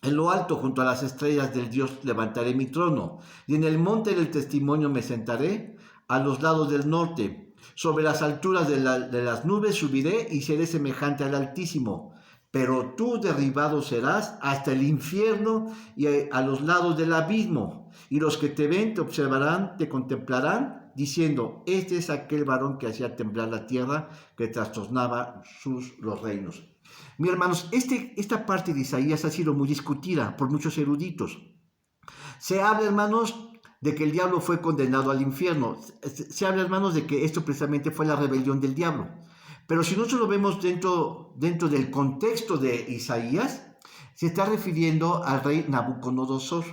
En lo alto, junto a las estrellas del Dios, levantaré mi trono, y en el monte del testimonio me sentaré, a los lados del norte. Sobre las alturas de las nubes subiré y seré semejante al Altísimo. Pero tú derribado serás hasta el infierno y a los lados del abismo. Y los que te ven te observarán, te contemplarán, diciendo, este es aquel varón que hacía temblar la tierra, que trastornaba los reinos. Mis hermanos, esta parte de Isaías ha sido muy discutida por muchos eruditos. Se habla, hermanos, de que el diablo fue condenado al infierno. Se habla, hermanos, de que esto precisamente fue la rebelión del diablo. Pero si nosotros lo vemos dentro del contexto de Isaías, se está refiriendo al rey Nabucodonosor,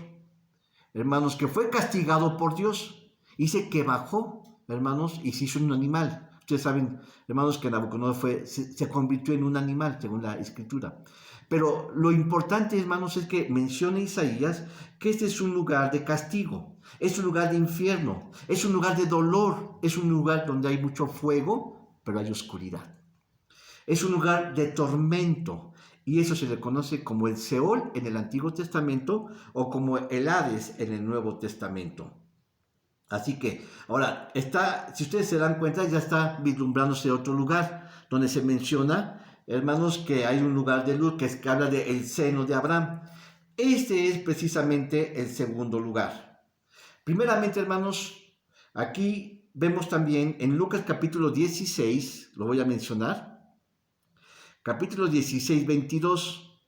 hermanos, que fue castigado por Dios. Dice que bajó, hermanos, y se hizo un animal. Ustedes saben, hermanos, que Nabucodonosor se convirtió en un animal, según la escritura. Pero lo importante, hermanos, es que menciona Isaías que este es un lugar de castigo, es un lugar de infierno, es un lugar de dolor, es un lugar donde hay mucho fuego, pero hay oscuridad. Es un lugar de tormento, y eso se le conoce como el Seol en el Antiguo Testamento o como el Hades en el Nuevo Testamento. Así que, ahora, si ustedes se dan cuenta, ya está vislumbrándose otro lugar donde se menciona, hermanos, que hay un lugar de luz que habla del seno de Abraham. Este es precisamente el segundo lugar. Primeramente, hermanos, aquí vemos también en Lucas capítulo 16, lo voy a mencionar, capítulo 16, 22.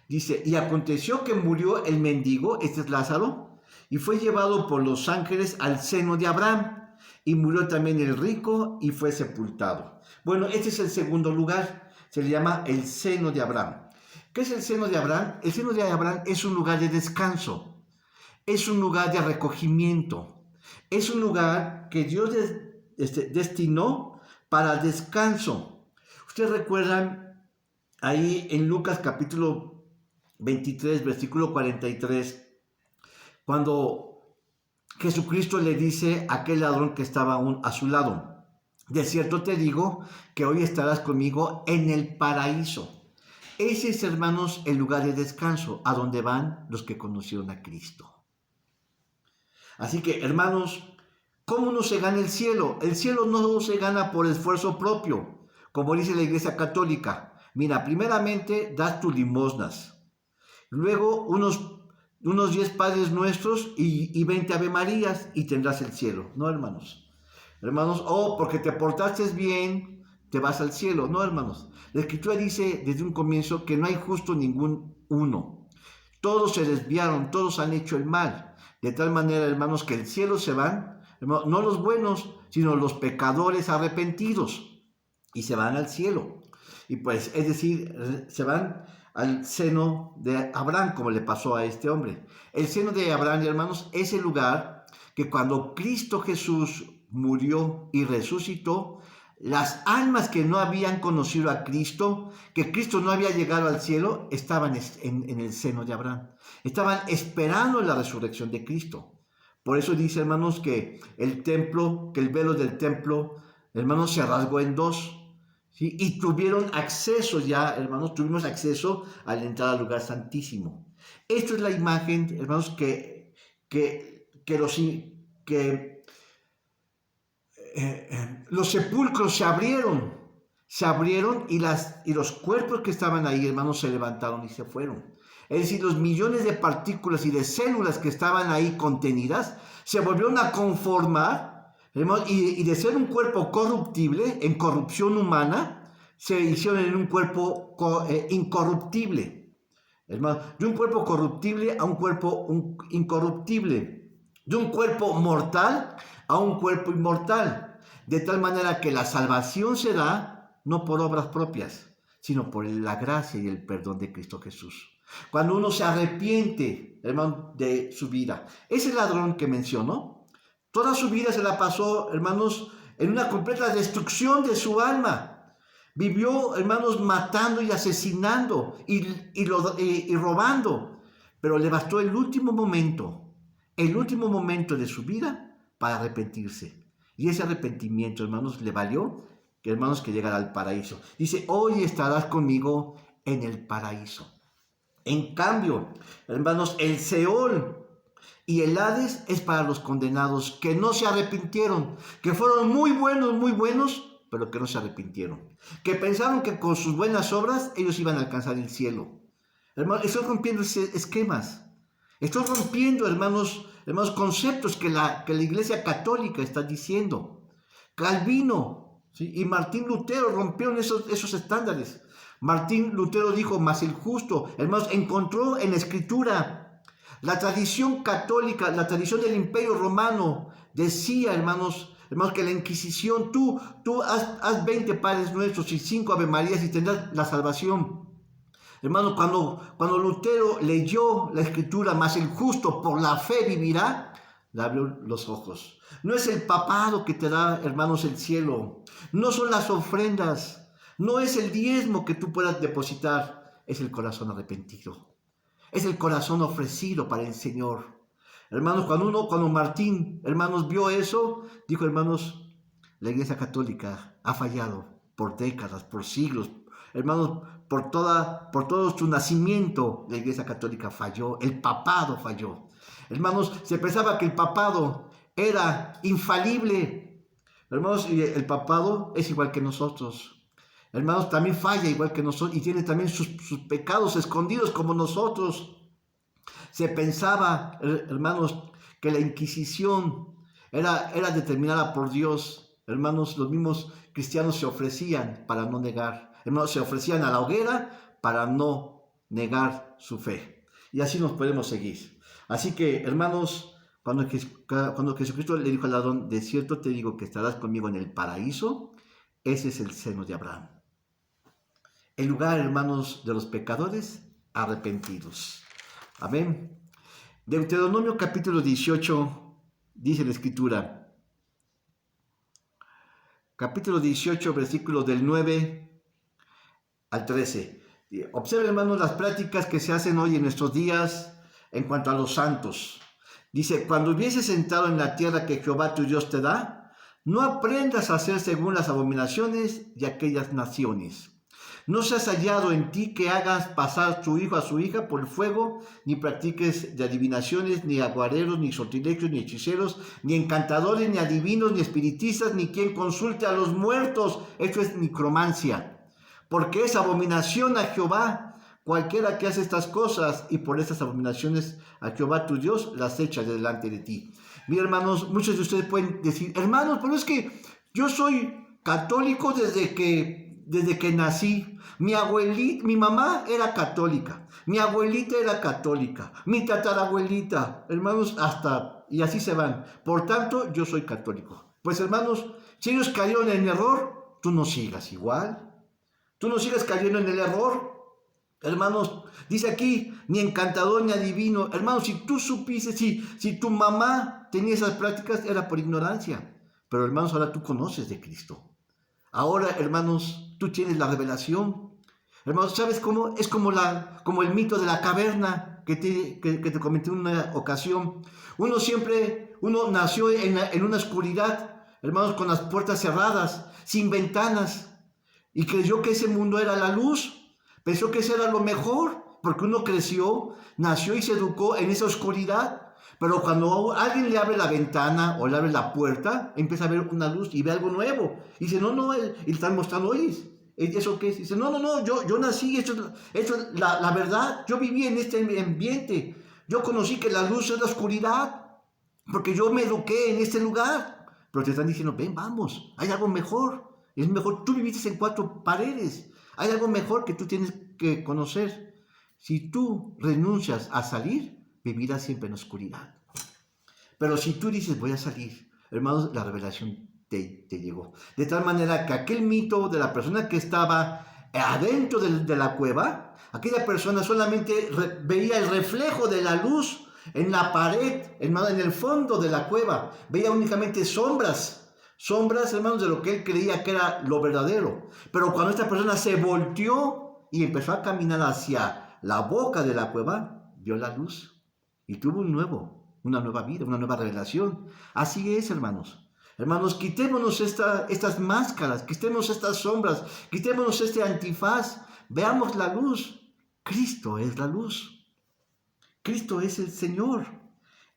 Dice, y aconteció que murió el mendigo, este es Lázaro, y fue llevado por los ángeles al seno de Abraham, y murió también el rico y fue sepultado. Bueno, este es el segundo lugar, se le llama el seno de Abraham. ¿Qué es el seno de Abraham? El seno de Abraham es un lugar de descanso, es un lugar de recogimiento, es un lugar que Dios destinó para descanso. Ustedes recuerdan ahí en Lucas capítulo 23, versículo 43, cuando Jesucristo le dice a aquel ladrón que estaba aún a su lado, de cierto te digo que hoy estarás conmigo en el paraíso. Ese es, hermanos, el lugar de descanso a donde van los que conocieron a Cristo. Así que, hermanos, ¿cómo no se gana el cielo? El cielo no se gana por esfuerzo propio, como dice la Iglesia Católica. Mira, primeramente das tus limosnas, luego unos 10 Padres Nuestros y 20 Ave Marías y tendrás el cielo. No, hermanos. Hermanos, porque te portaste bien, te vas al cielo. No, hermanos. La Escritura dice desde un comienzo que no hay justo ningún uno. Todos se desviaron, todos han hecho el mal. De tal manera, hermanos, que el cielo se van, hermanos, no los buenos, sino los pecadores arrepentidos. Y se van al cielo. Y pues, es decir, se van al seno de Abraham, como le pasó a este hombre. El seno de Abraham, hermanos, es el lugar que cuando Cristo Jesús murió y resucitó, las almas que no habían conocido a Cristo, que Cristo no había llegado al cielo, estaban en el seno de Abraham. Estaban esperando la resurrección de Cristo. Por eso dice, hermanos, que el velo del templo, hermanos, se rasgó en dos. ¿Sí? Y tuvieron acceso ya, hermanos, tuvimos acceso a la entrada al lugar santísimo. Esto es la imagen, hermanos, los sepulcros se abrieron y los cuerpos que estaban ahí, hermanos, se levantaron y se fueron. Es decir, los millones de partículas y de células que estaban ahí contenidas se volvieron a conformar, hermanos, y de ser un cuerpo corruptible, en corrupción humana, se hicieron en un cuerpo incorruptible. Hermanos, de un cuerpo corruptible a un cuerpo incorruptible, de un cuerpo mortal a un cuerpo inmortal, de tal manera que la salvación se da no por obras propias, sino por la gracia y el perdón de Cristo Jesús. Cuando uno se arrepiente, hermano, de su vida. Ese ladrón que mencionó, toda su vida se la pasó, hermanos, en una completa destrucción de su alma. Vivió, hermanos, matando y asesinando y robando. Pero le bastó el último momento de su vida para arrepentirse. Y ese arrepentimiento, hermanos, le valió que, hermanos, que llegara al paraíso. Dice, hoy estarás conmigo en el paraíso. En cambio, hermanos, el Seol Y el Hades es para los condenados que no se arrepintieron, que fueron muy buenos, pero que no se arrepintieron. Que pensaron que con sus buenas obras ellos iban a alcanzar el cielo. Hermanos, estoy rompiendo esquemas. Estoy rompiendo, hermanos, conceptos que la Iglesia Católica está diciendo. Calvino, ¿sí?, y Martín Lutero rompieron esos estándares. Martín Lutero dijo, mas el justo, hermanos, encontró en la Escritura. La tradición católica, la tradición del Imperio Romano decía, hermanos, que la Inquisición, tú haz 20 Padres Nuestros y 5 Ave Marías y tendrás la salvación. Hermanos, cuando Lutero leyó la Escritura, mas el justo por la fe vivirá, le abrió los ojos. No es el papado que te da, hermanos, el cielo. No son las ofrendas. No es el diezmo que tú puedas depositar. Es el corazón arrepentido. Es el corazón ofrecido para el Señor. Hermanos, cuando Martín, hermanos, vio eso, dijo, hermanos, la Iglesia Católica ha fallado por décadas, por siglos. Hermanos, por todo su nacimiento, la Iglesia Católica falló, el papado falló. Hermanos, se pensaba que el papado era infalible. Hermanos, y el papado es igual que nosotros. Hermanos, también falla igual que nosotros y tiene también sus pecados escondidos como nosotros. Se pensaba, hermanos, que la Inquisición era determinada por Dios. Hermanos, los mismos cristianos se ofrecían para no negar. Hermanos, se ofrecían a la hoguera para no negar su fe. Y así nos podemos seguir. Así que, hermanos, cuando Jesucristo le dijo al ladrón, de cierto te digo que estarás conmigo en el paraíso, ese es el seno de Abraham. El lugar, hermanos, de los pecadores arrepentidos. Amén. Deuteronomio capítulo 18, dice la Escritura. Capítulo 18, versículos del 9 al 13. Observen, hermanos, las prácticas que se hacen hoy en nuestros días en cuanto a los santos. Dice, cuando hubieses sentado en la tierra que Jehová tu Dios te da, no aprendas a hacer según las abominaciones de aquellas naciones. No seas hallado en ti que hagas pasar tu hijo a su hija por el fuego, ni practiques de adivinaciones, ni aguareros, ni sortilegios, ni hechiceros, ni encantadores, ni adivinos, ni espiritistas, ni quien consulte a los muertos. Esto es necromancia. Porque es abominación a Jehová cualquiera que hace estas cosas, y por estas abominaciones a Jehová tu Dios las echa delante de ti. Mis hermanos, muchos de ustedes pueden decir, hermanos, pero es que yo soy católico desde que nací. Mi mamá era católica, mi abuelita era católica, mi tatarabuelita, hermanos, y así se van. Por tanto, yo soy católico. Pues, hermanos, si ellos cayeron en error, tú no sigas igual. Tú no sigas cayendo en el error. Hermanos, dice aquí, ni encantador ni adivino. Hermanos, si tú supiste, si tu mamá tenía esas prácticas, era por ignorancia. Pero, hermanos, ahora tú conoces de Cristo. Ahora, hermanos, tú tienes la revelación. Hermanos, ¿sabes cómo? Es como el mito de la caverna que te comenté en una ocasión. Uno nació en una oscuridad, hermanos, con las puertas cerradas, sin ventanas, y creyó que ese mundo era la luz. Pensó que eso era lo mejor, porque uno nació y se educó en esa oscuridad. Pero cuando alguien le abre la ventana o le abre la puerta, empieza a ver una luz y ve algo nuevo. Y dice, no, y le están mostrando, oye, ¿eso qué es? Dice, no, yo nací, esto es la verdad. Yo viví en este ambiente. Yo conocí que la luz es la oscuridad, porque yo me eduqué en este lugar. Pero te están diciendo, ven, vamos, hay algo mejor. Es mejor, tú viviste en 4 paredes. Hay algo mejor que tú tienes que conocer. Si tú renuncias a salir, vivirás siempre en oscuridad. Pero si tú dices, voy a salir, hermanos, la revelación te llegó. De tal manera que aquel mito de la persona que estaba adentro de la cueva, aquella persona solamente veía el reflejo de la luz en la pared, en el fondo de la cueva. Veía únicamente sombras, hermanos, de lo que él creía que era lo verdadero. Pero cuando esta persona se volteó y empezó a caminar hacia la boca de la cueva, vio la luz y tuvo una nueva vida, una nueva revelación. Así es, hermanos. Hermanos, quitémonos estas máscaras, quitemos estas sombras, quitémonos este antifaz, veamos la luz. Cristo es la luz. Cristo es el Señor.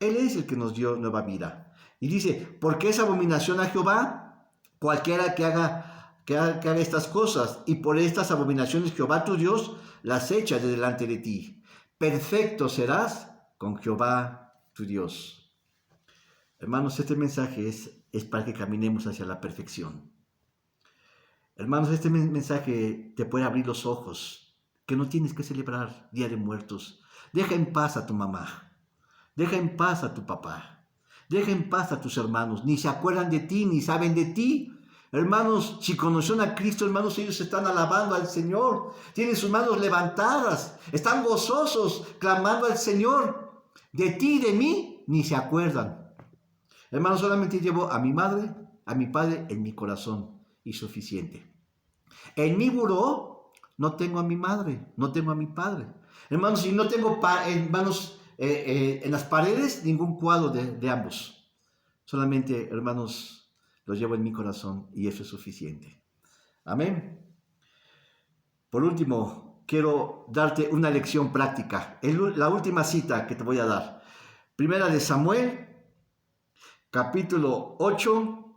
Él es el que nos dio nueva vida. Y dice, porque es abominación a Jehová cualquiera que haga estas cosas, y por estas abominaciones Jehová tu Dios las echa de delante de ti. Perfecto serás con Jehová tu Dios. Hermanos, este mensaje es para que caminemos hacia la perfección. Hermanos, este mensaje te puede abrir los ojos, que no tienes que celebrar Día de Muertos. Deja en paz a tu mamá, deja en paz a tu papá, deja en paz a tus hermanos, ni se acuerdan de ti, ni saben de ti. Hermanos, si conocieron a Cristo, hermanos, ellos están alabando al Señor, tienen sus manos levantadas, están gozosos, clamando al Señor. De ti y de mí, ni se acuerdan. Hermanos, solamente llevo a mi madre, a mi padre en mi corazón, y suficiente. En mi buró no tengo a mi madre, no tengo a mi padre. Hermanos, y no tengo en las paredes ningún cuadro de ambos. Solamente, hermanos, los llevo en mi corazón y eso es suficiente. Amén. Por último, quiero darte una lección práctica. La última cita que te voy a dar. Primera de Samuel, capítulo 8,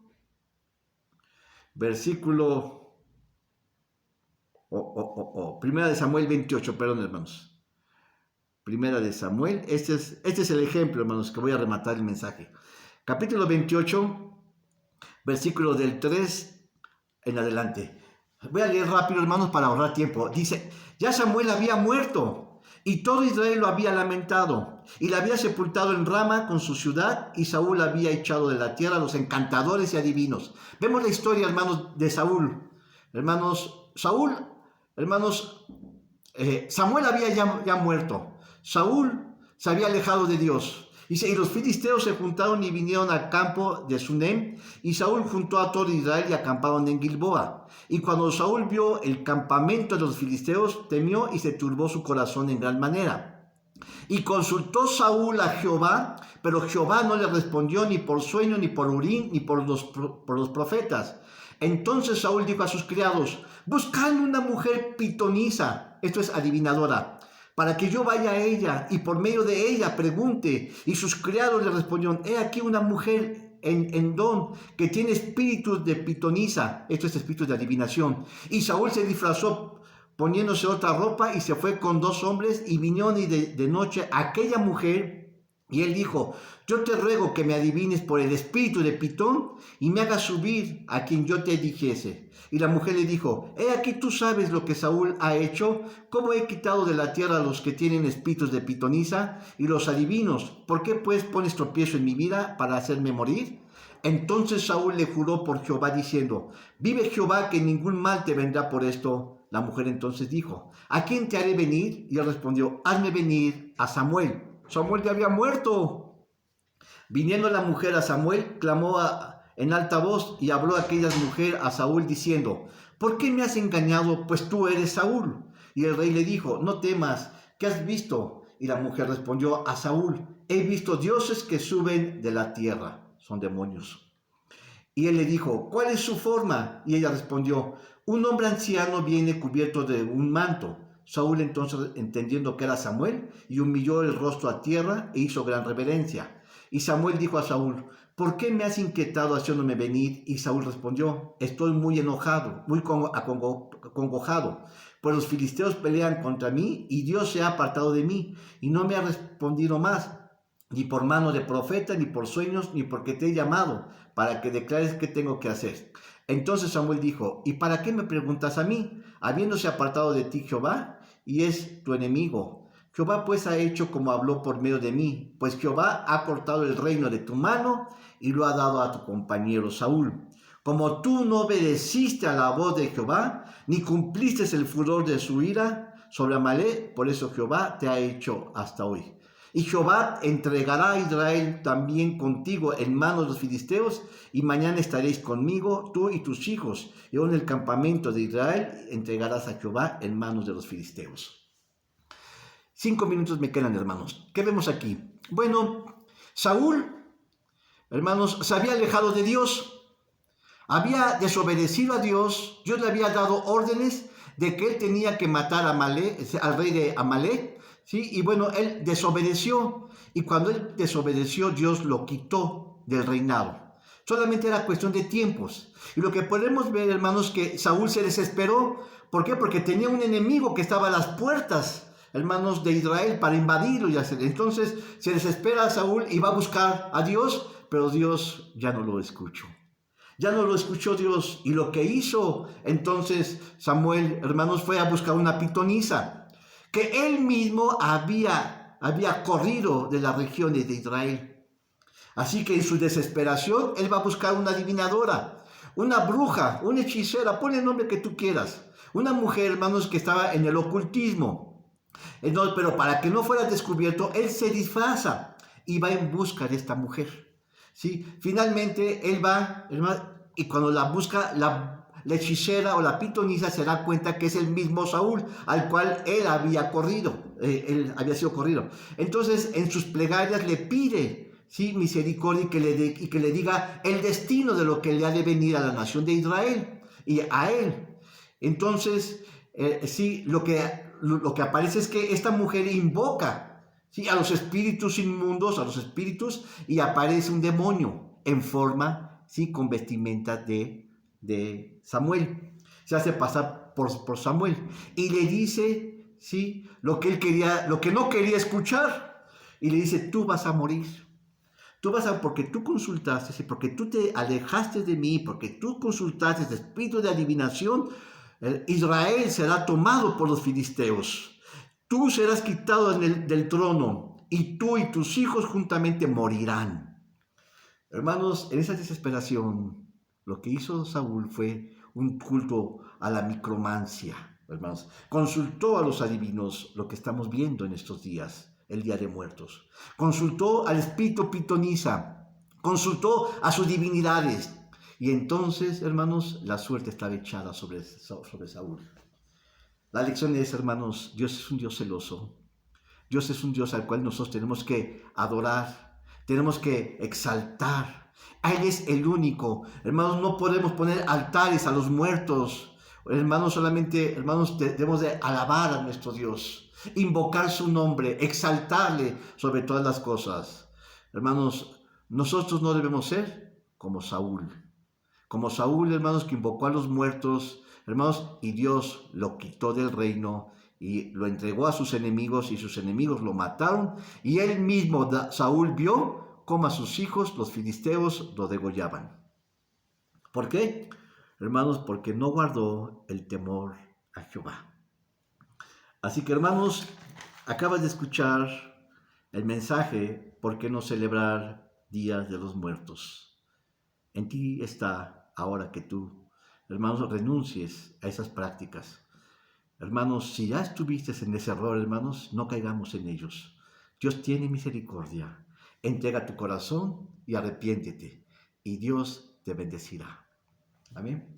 versículo... Primera de Samuel 28, perdón, hermanos. Primera de Samuel, este es el ejemplo, hermanos, que voy a rematar el mensaje. Capítulo 28, versículo del 3 en adelante. Voy a leer rápido, hermanos, para ahorrar tiempo. Dice, ya Samuel había muerto, y todo Israel lo había lamentado, y la había sepultado en Rama con su ciudad, y Saúl había echado de la tierra a los encantadores y adivinos. Vemos la historia, hermanos, de Saúl. Samuel había ya muerto. Saúl se había alejado de Dios. Dice, y los filisteos se juntaron y vinieron al campo de Sunem, y Saúl juntó a todo Israel y acamparon en Gilboa. Y cuando Saúl vio el campamento de los filisteos, temió y se turbó su corazón en gran manera. Y consultó Saúl a Jehová, pero Jehová no le respondió ni por sueño, ni por Urim, ni por los profetas. Entonces Saúl dijo a sus criados, buscadme una mujer pitonisa, esto es adivinadora, para que yo vaya a ella y por medio de ella pregunte. Y sus criados le respondieron, he aquí una mujer en Don que tiene espíritu de pitonisa, esto es espíritu de adivinación. Y Saúl se disfrazó poniéndose otra ropa y se fue con 2 hombres y vinieron de noche a aquella mujer. Y él dijo, yo te ruego que me adivines por el espíritu de Pitón y me hagas subir a quien yo te dijese. Y la mujer le dijo, he aquí tú sabes lo que Saúl ha hecho, cómo he quitado de la tierra a los que tienen espíritus de pitonisa y los adivinos. ¿Por qué pues pones tropiezo en mi vida para hacerme morir? Entonces Saúl le juró por Jehová diciendo, vive Jehová que ningún mal te vendrá por esto. La mujer entonces dijo, ¿a quién te haré venir? Y él respondió, hazme venir a Samuel. Samuel ya había muerto. Viniendo la mujer a Samuel, clamó en alta voz y habló aquella mujer a Saúl diciendo, ¿por qué me has engañado? Pues tú eres Saúl. Y el rey le dijo, no temas, ¿qué has visto? Y la mujer respondió a Saúl, he visto dioses que suben de la tierra, son demonios. Y él le dijo, ¿cuál es su forma? Y ella respondió, un hombre anciano viene cubierto de un manto. Saúl entonces, entendiendo que era Samuel, y humilló el rostro a tierra e hizo gran reverencia. Y Samuel dijo a Saúl, ¿por qué me has inquietado haciéndome venir? Y Saúl respondió, estoy muy enojado, muy acongojado, pues los filisteos pelean contra mí y Dios se ha apartado de mí y no me ha respondido más, ni por mano de profeta, ni por sueños, ni porque te he llamado, para que declares qué tengo que hacer. Entonces Samuel dijo, ¿y para qué me preguntas a mí? Habiéndose apartado de ti Jehová, y es tu enemigo. Jehová pues ha hecho como habló por medio de mí, pues Jehová ha cortado el reino de tu mano y lo ha dado a tu compañero Saúl. Como tú no obedeciste a la voz de Jehová, ni cumpliste el furor de su ira sobre Amalek, por eso Jehová te ha hecho hasta hoy. Y Jehová entregará a Israel también contigo en manos de los filisteos, y mañana estaréis conmigo, tú y tus hijos, y en el campamento de Israel entregarás a Jehová en manos de los filisteos. 5 minutos me quedan, hermanos. ¿Qué vemos aquí? Bueno, Saúl, hermanos, se había alejado de Dios, había desobedecido a Dios. Dios le había dado órdenes de que él tenía que matar a Amalek, al rey de Amalek. ¿sí? Y bueno, él desobedeció. Y cuando él desobedeció, Dios lo quitó del reinado. Solamente era cuestión de tiempos. Y lo que podemos ver, hermanos, que Saúl se desesperó. ¿Por qué? Porque tenía un enemigo que estaba a las puertas, hermanos, de Israel para invadirlo y hacer. Entonces se desespera a Saúl y va a buscar a Dios, pero Dios ya no lo escuchó. Ya no lo escuchó Dios. Y lo que hizo entonces Samuel, hermanos, fue a buscar una pitonisa que él mismo había corrido de las regiones de Israel. Así que en su desesperación, él va a buscar una adivinadora, una bruja, una hechicera, pon el nombre que tú quieras. Una mujer, hermanos, que estaba en el ocultismo. Entonces, pero para que no fuera descubierto, él se disfraza y va en busca de esta mujer. ¿Sí? Finalmente, él va, hermano, y cuando la busca, la hechicera o la pitonisa se da cuenta que es el mismo Saúl al cual él había corrido, él había sido corrido. Entonces, en sus plegarias le pide, ¿sí?, misericordia y que le diga el destino de lo que le ha de venir a la nación de Israel y a él. Entonces, sí, lo que aparece es que esta mujer invoca, ¿sí?, a los espíritus inmundos, a los espíritus, y aparece un demonio en forma, ¿sí?, con vestimenta de Samuel. Se hace pasar por Samuel y le dice, ¿sí?, lo que él quería, lo que no quería escuchar, y le dice: tú vas a morir. Tú vas a, porque tú consultaste, y porque tú te alejaste de mí, porque tú consultaste el espíritu de adivinación, Israel será tomado por los filisteos. Tú serás quitado del trono y tú y tus hijos juntamente morirán. Hermanos, en esa desesperación, lo que hizo Saúl fue un culto a la micromancia. Hermanos, consultó a los adivinos, lo que estamos viendo en estos días, el Día de Muertos. Consultó al espíritu pitonisa, consultó a sus divinidades. Y entonces, hermanos, la suerte estaba echada sobre Saúl. La lección es, hermanos, Dios es un Dios celoso. Dios es un Dios al cual nosotros tenemos que adorar, tenemos que exaltar. Él es el único. Hermanos, no podemos poner altares a los muertos. Hermanos, solamente, hermanos, debemos de alabar a nuestro Dios, invocar su nombre, exaltarle sobre todas las cosas. Hermanos, nosotros no debemos ser como Saúl. Como Saúl, hermanos, que invocó a los muertos, hermanos, y Dios lo quitó del reino y lo entregó a sus enemigos y sus enemigos lo mataron. Y él mismo, Saúl, vio cómo a sus hijos, los filisteos, lo degollaban. ¿Por qué? Hermanos, porque no guardó el temor a Jehová. Así que, hermanos, acabas de escuchar el mensaje: ¿por qué no celebrar días de los muertos? En ti está ahora que tú, hermanos, renuncies a esas prácticas. Hermanos, si ya estuviste en ese error, hermanos, no caigamos en ellos. Dios tiene misericordia. Entrega tu corazón y arrepiéntete, y Dios te bendecirá. Amén.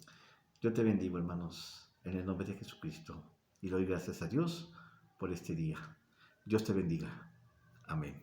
Yo te bendigo, hermanos, en el nombre de Jesucristo, y doy gracias a Dios por este día. Dios te bendiga. Amén.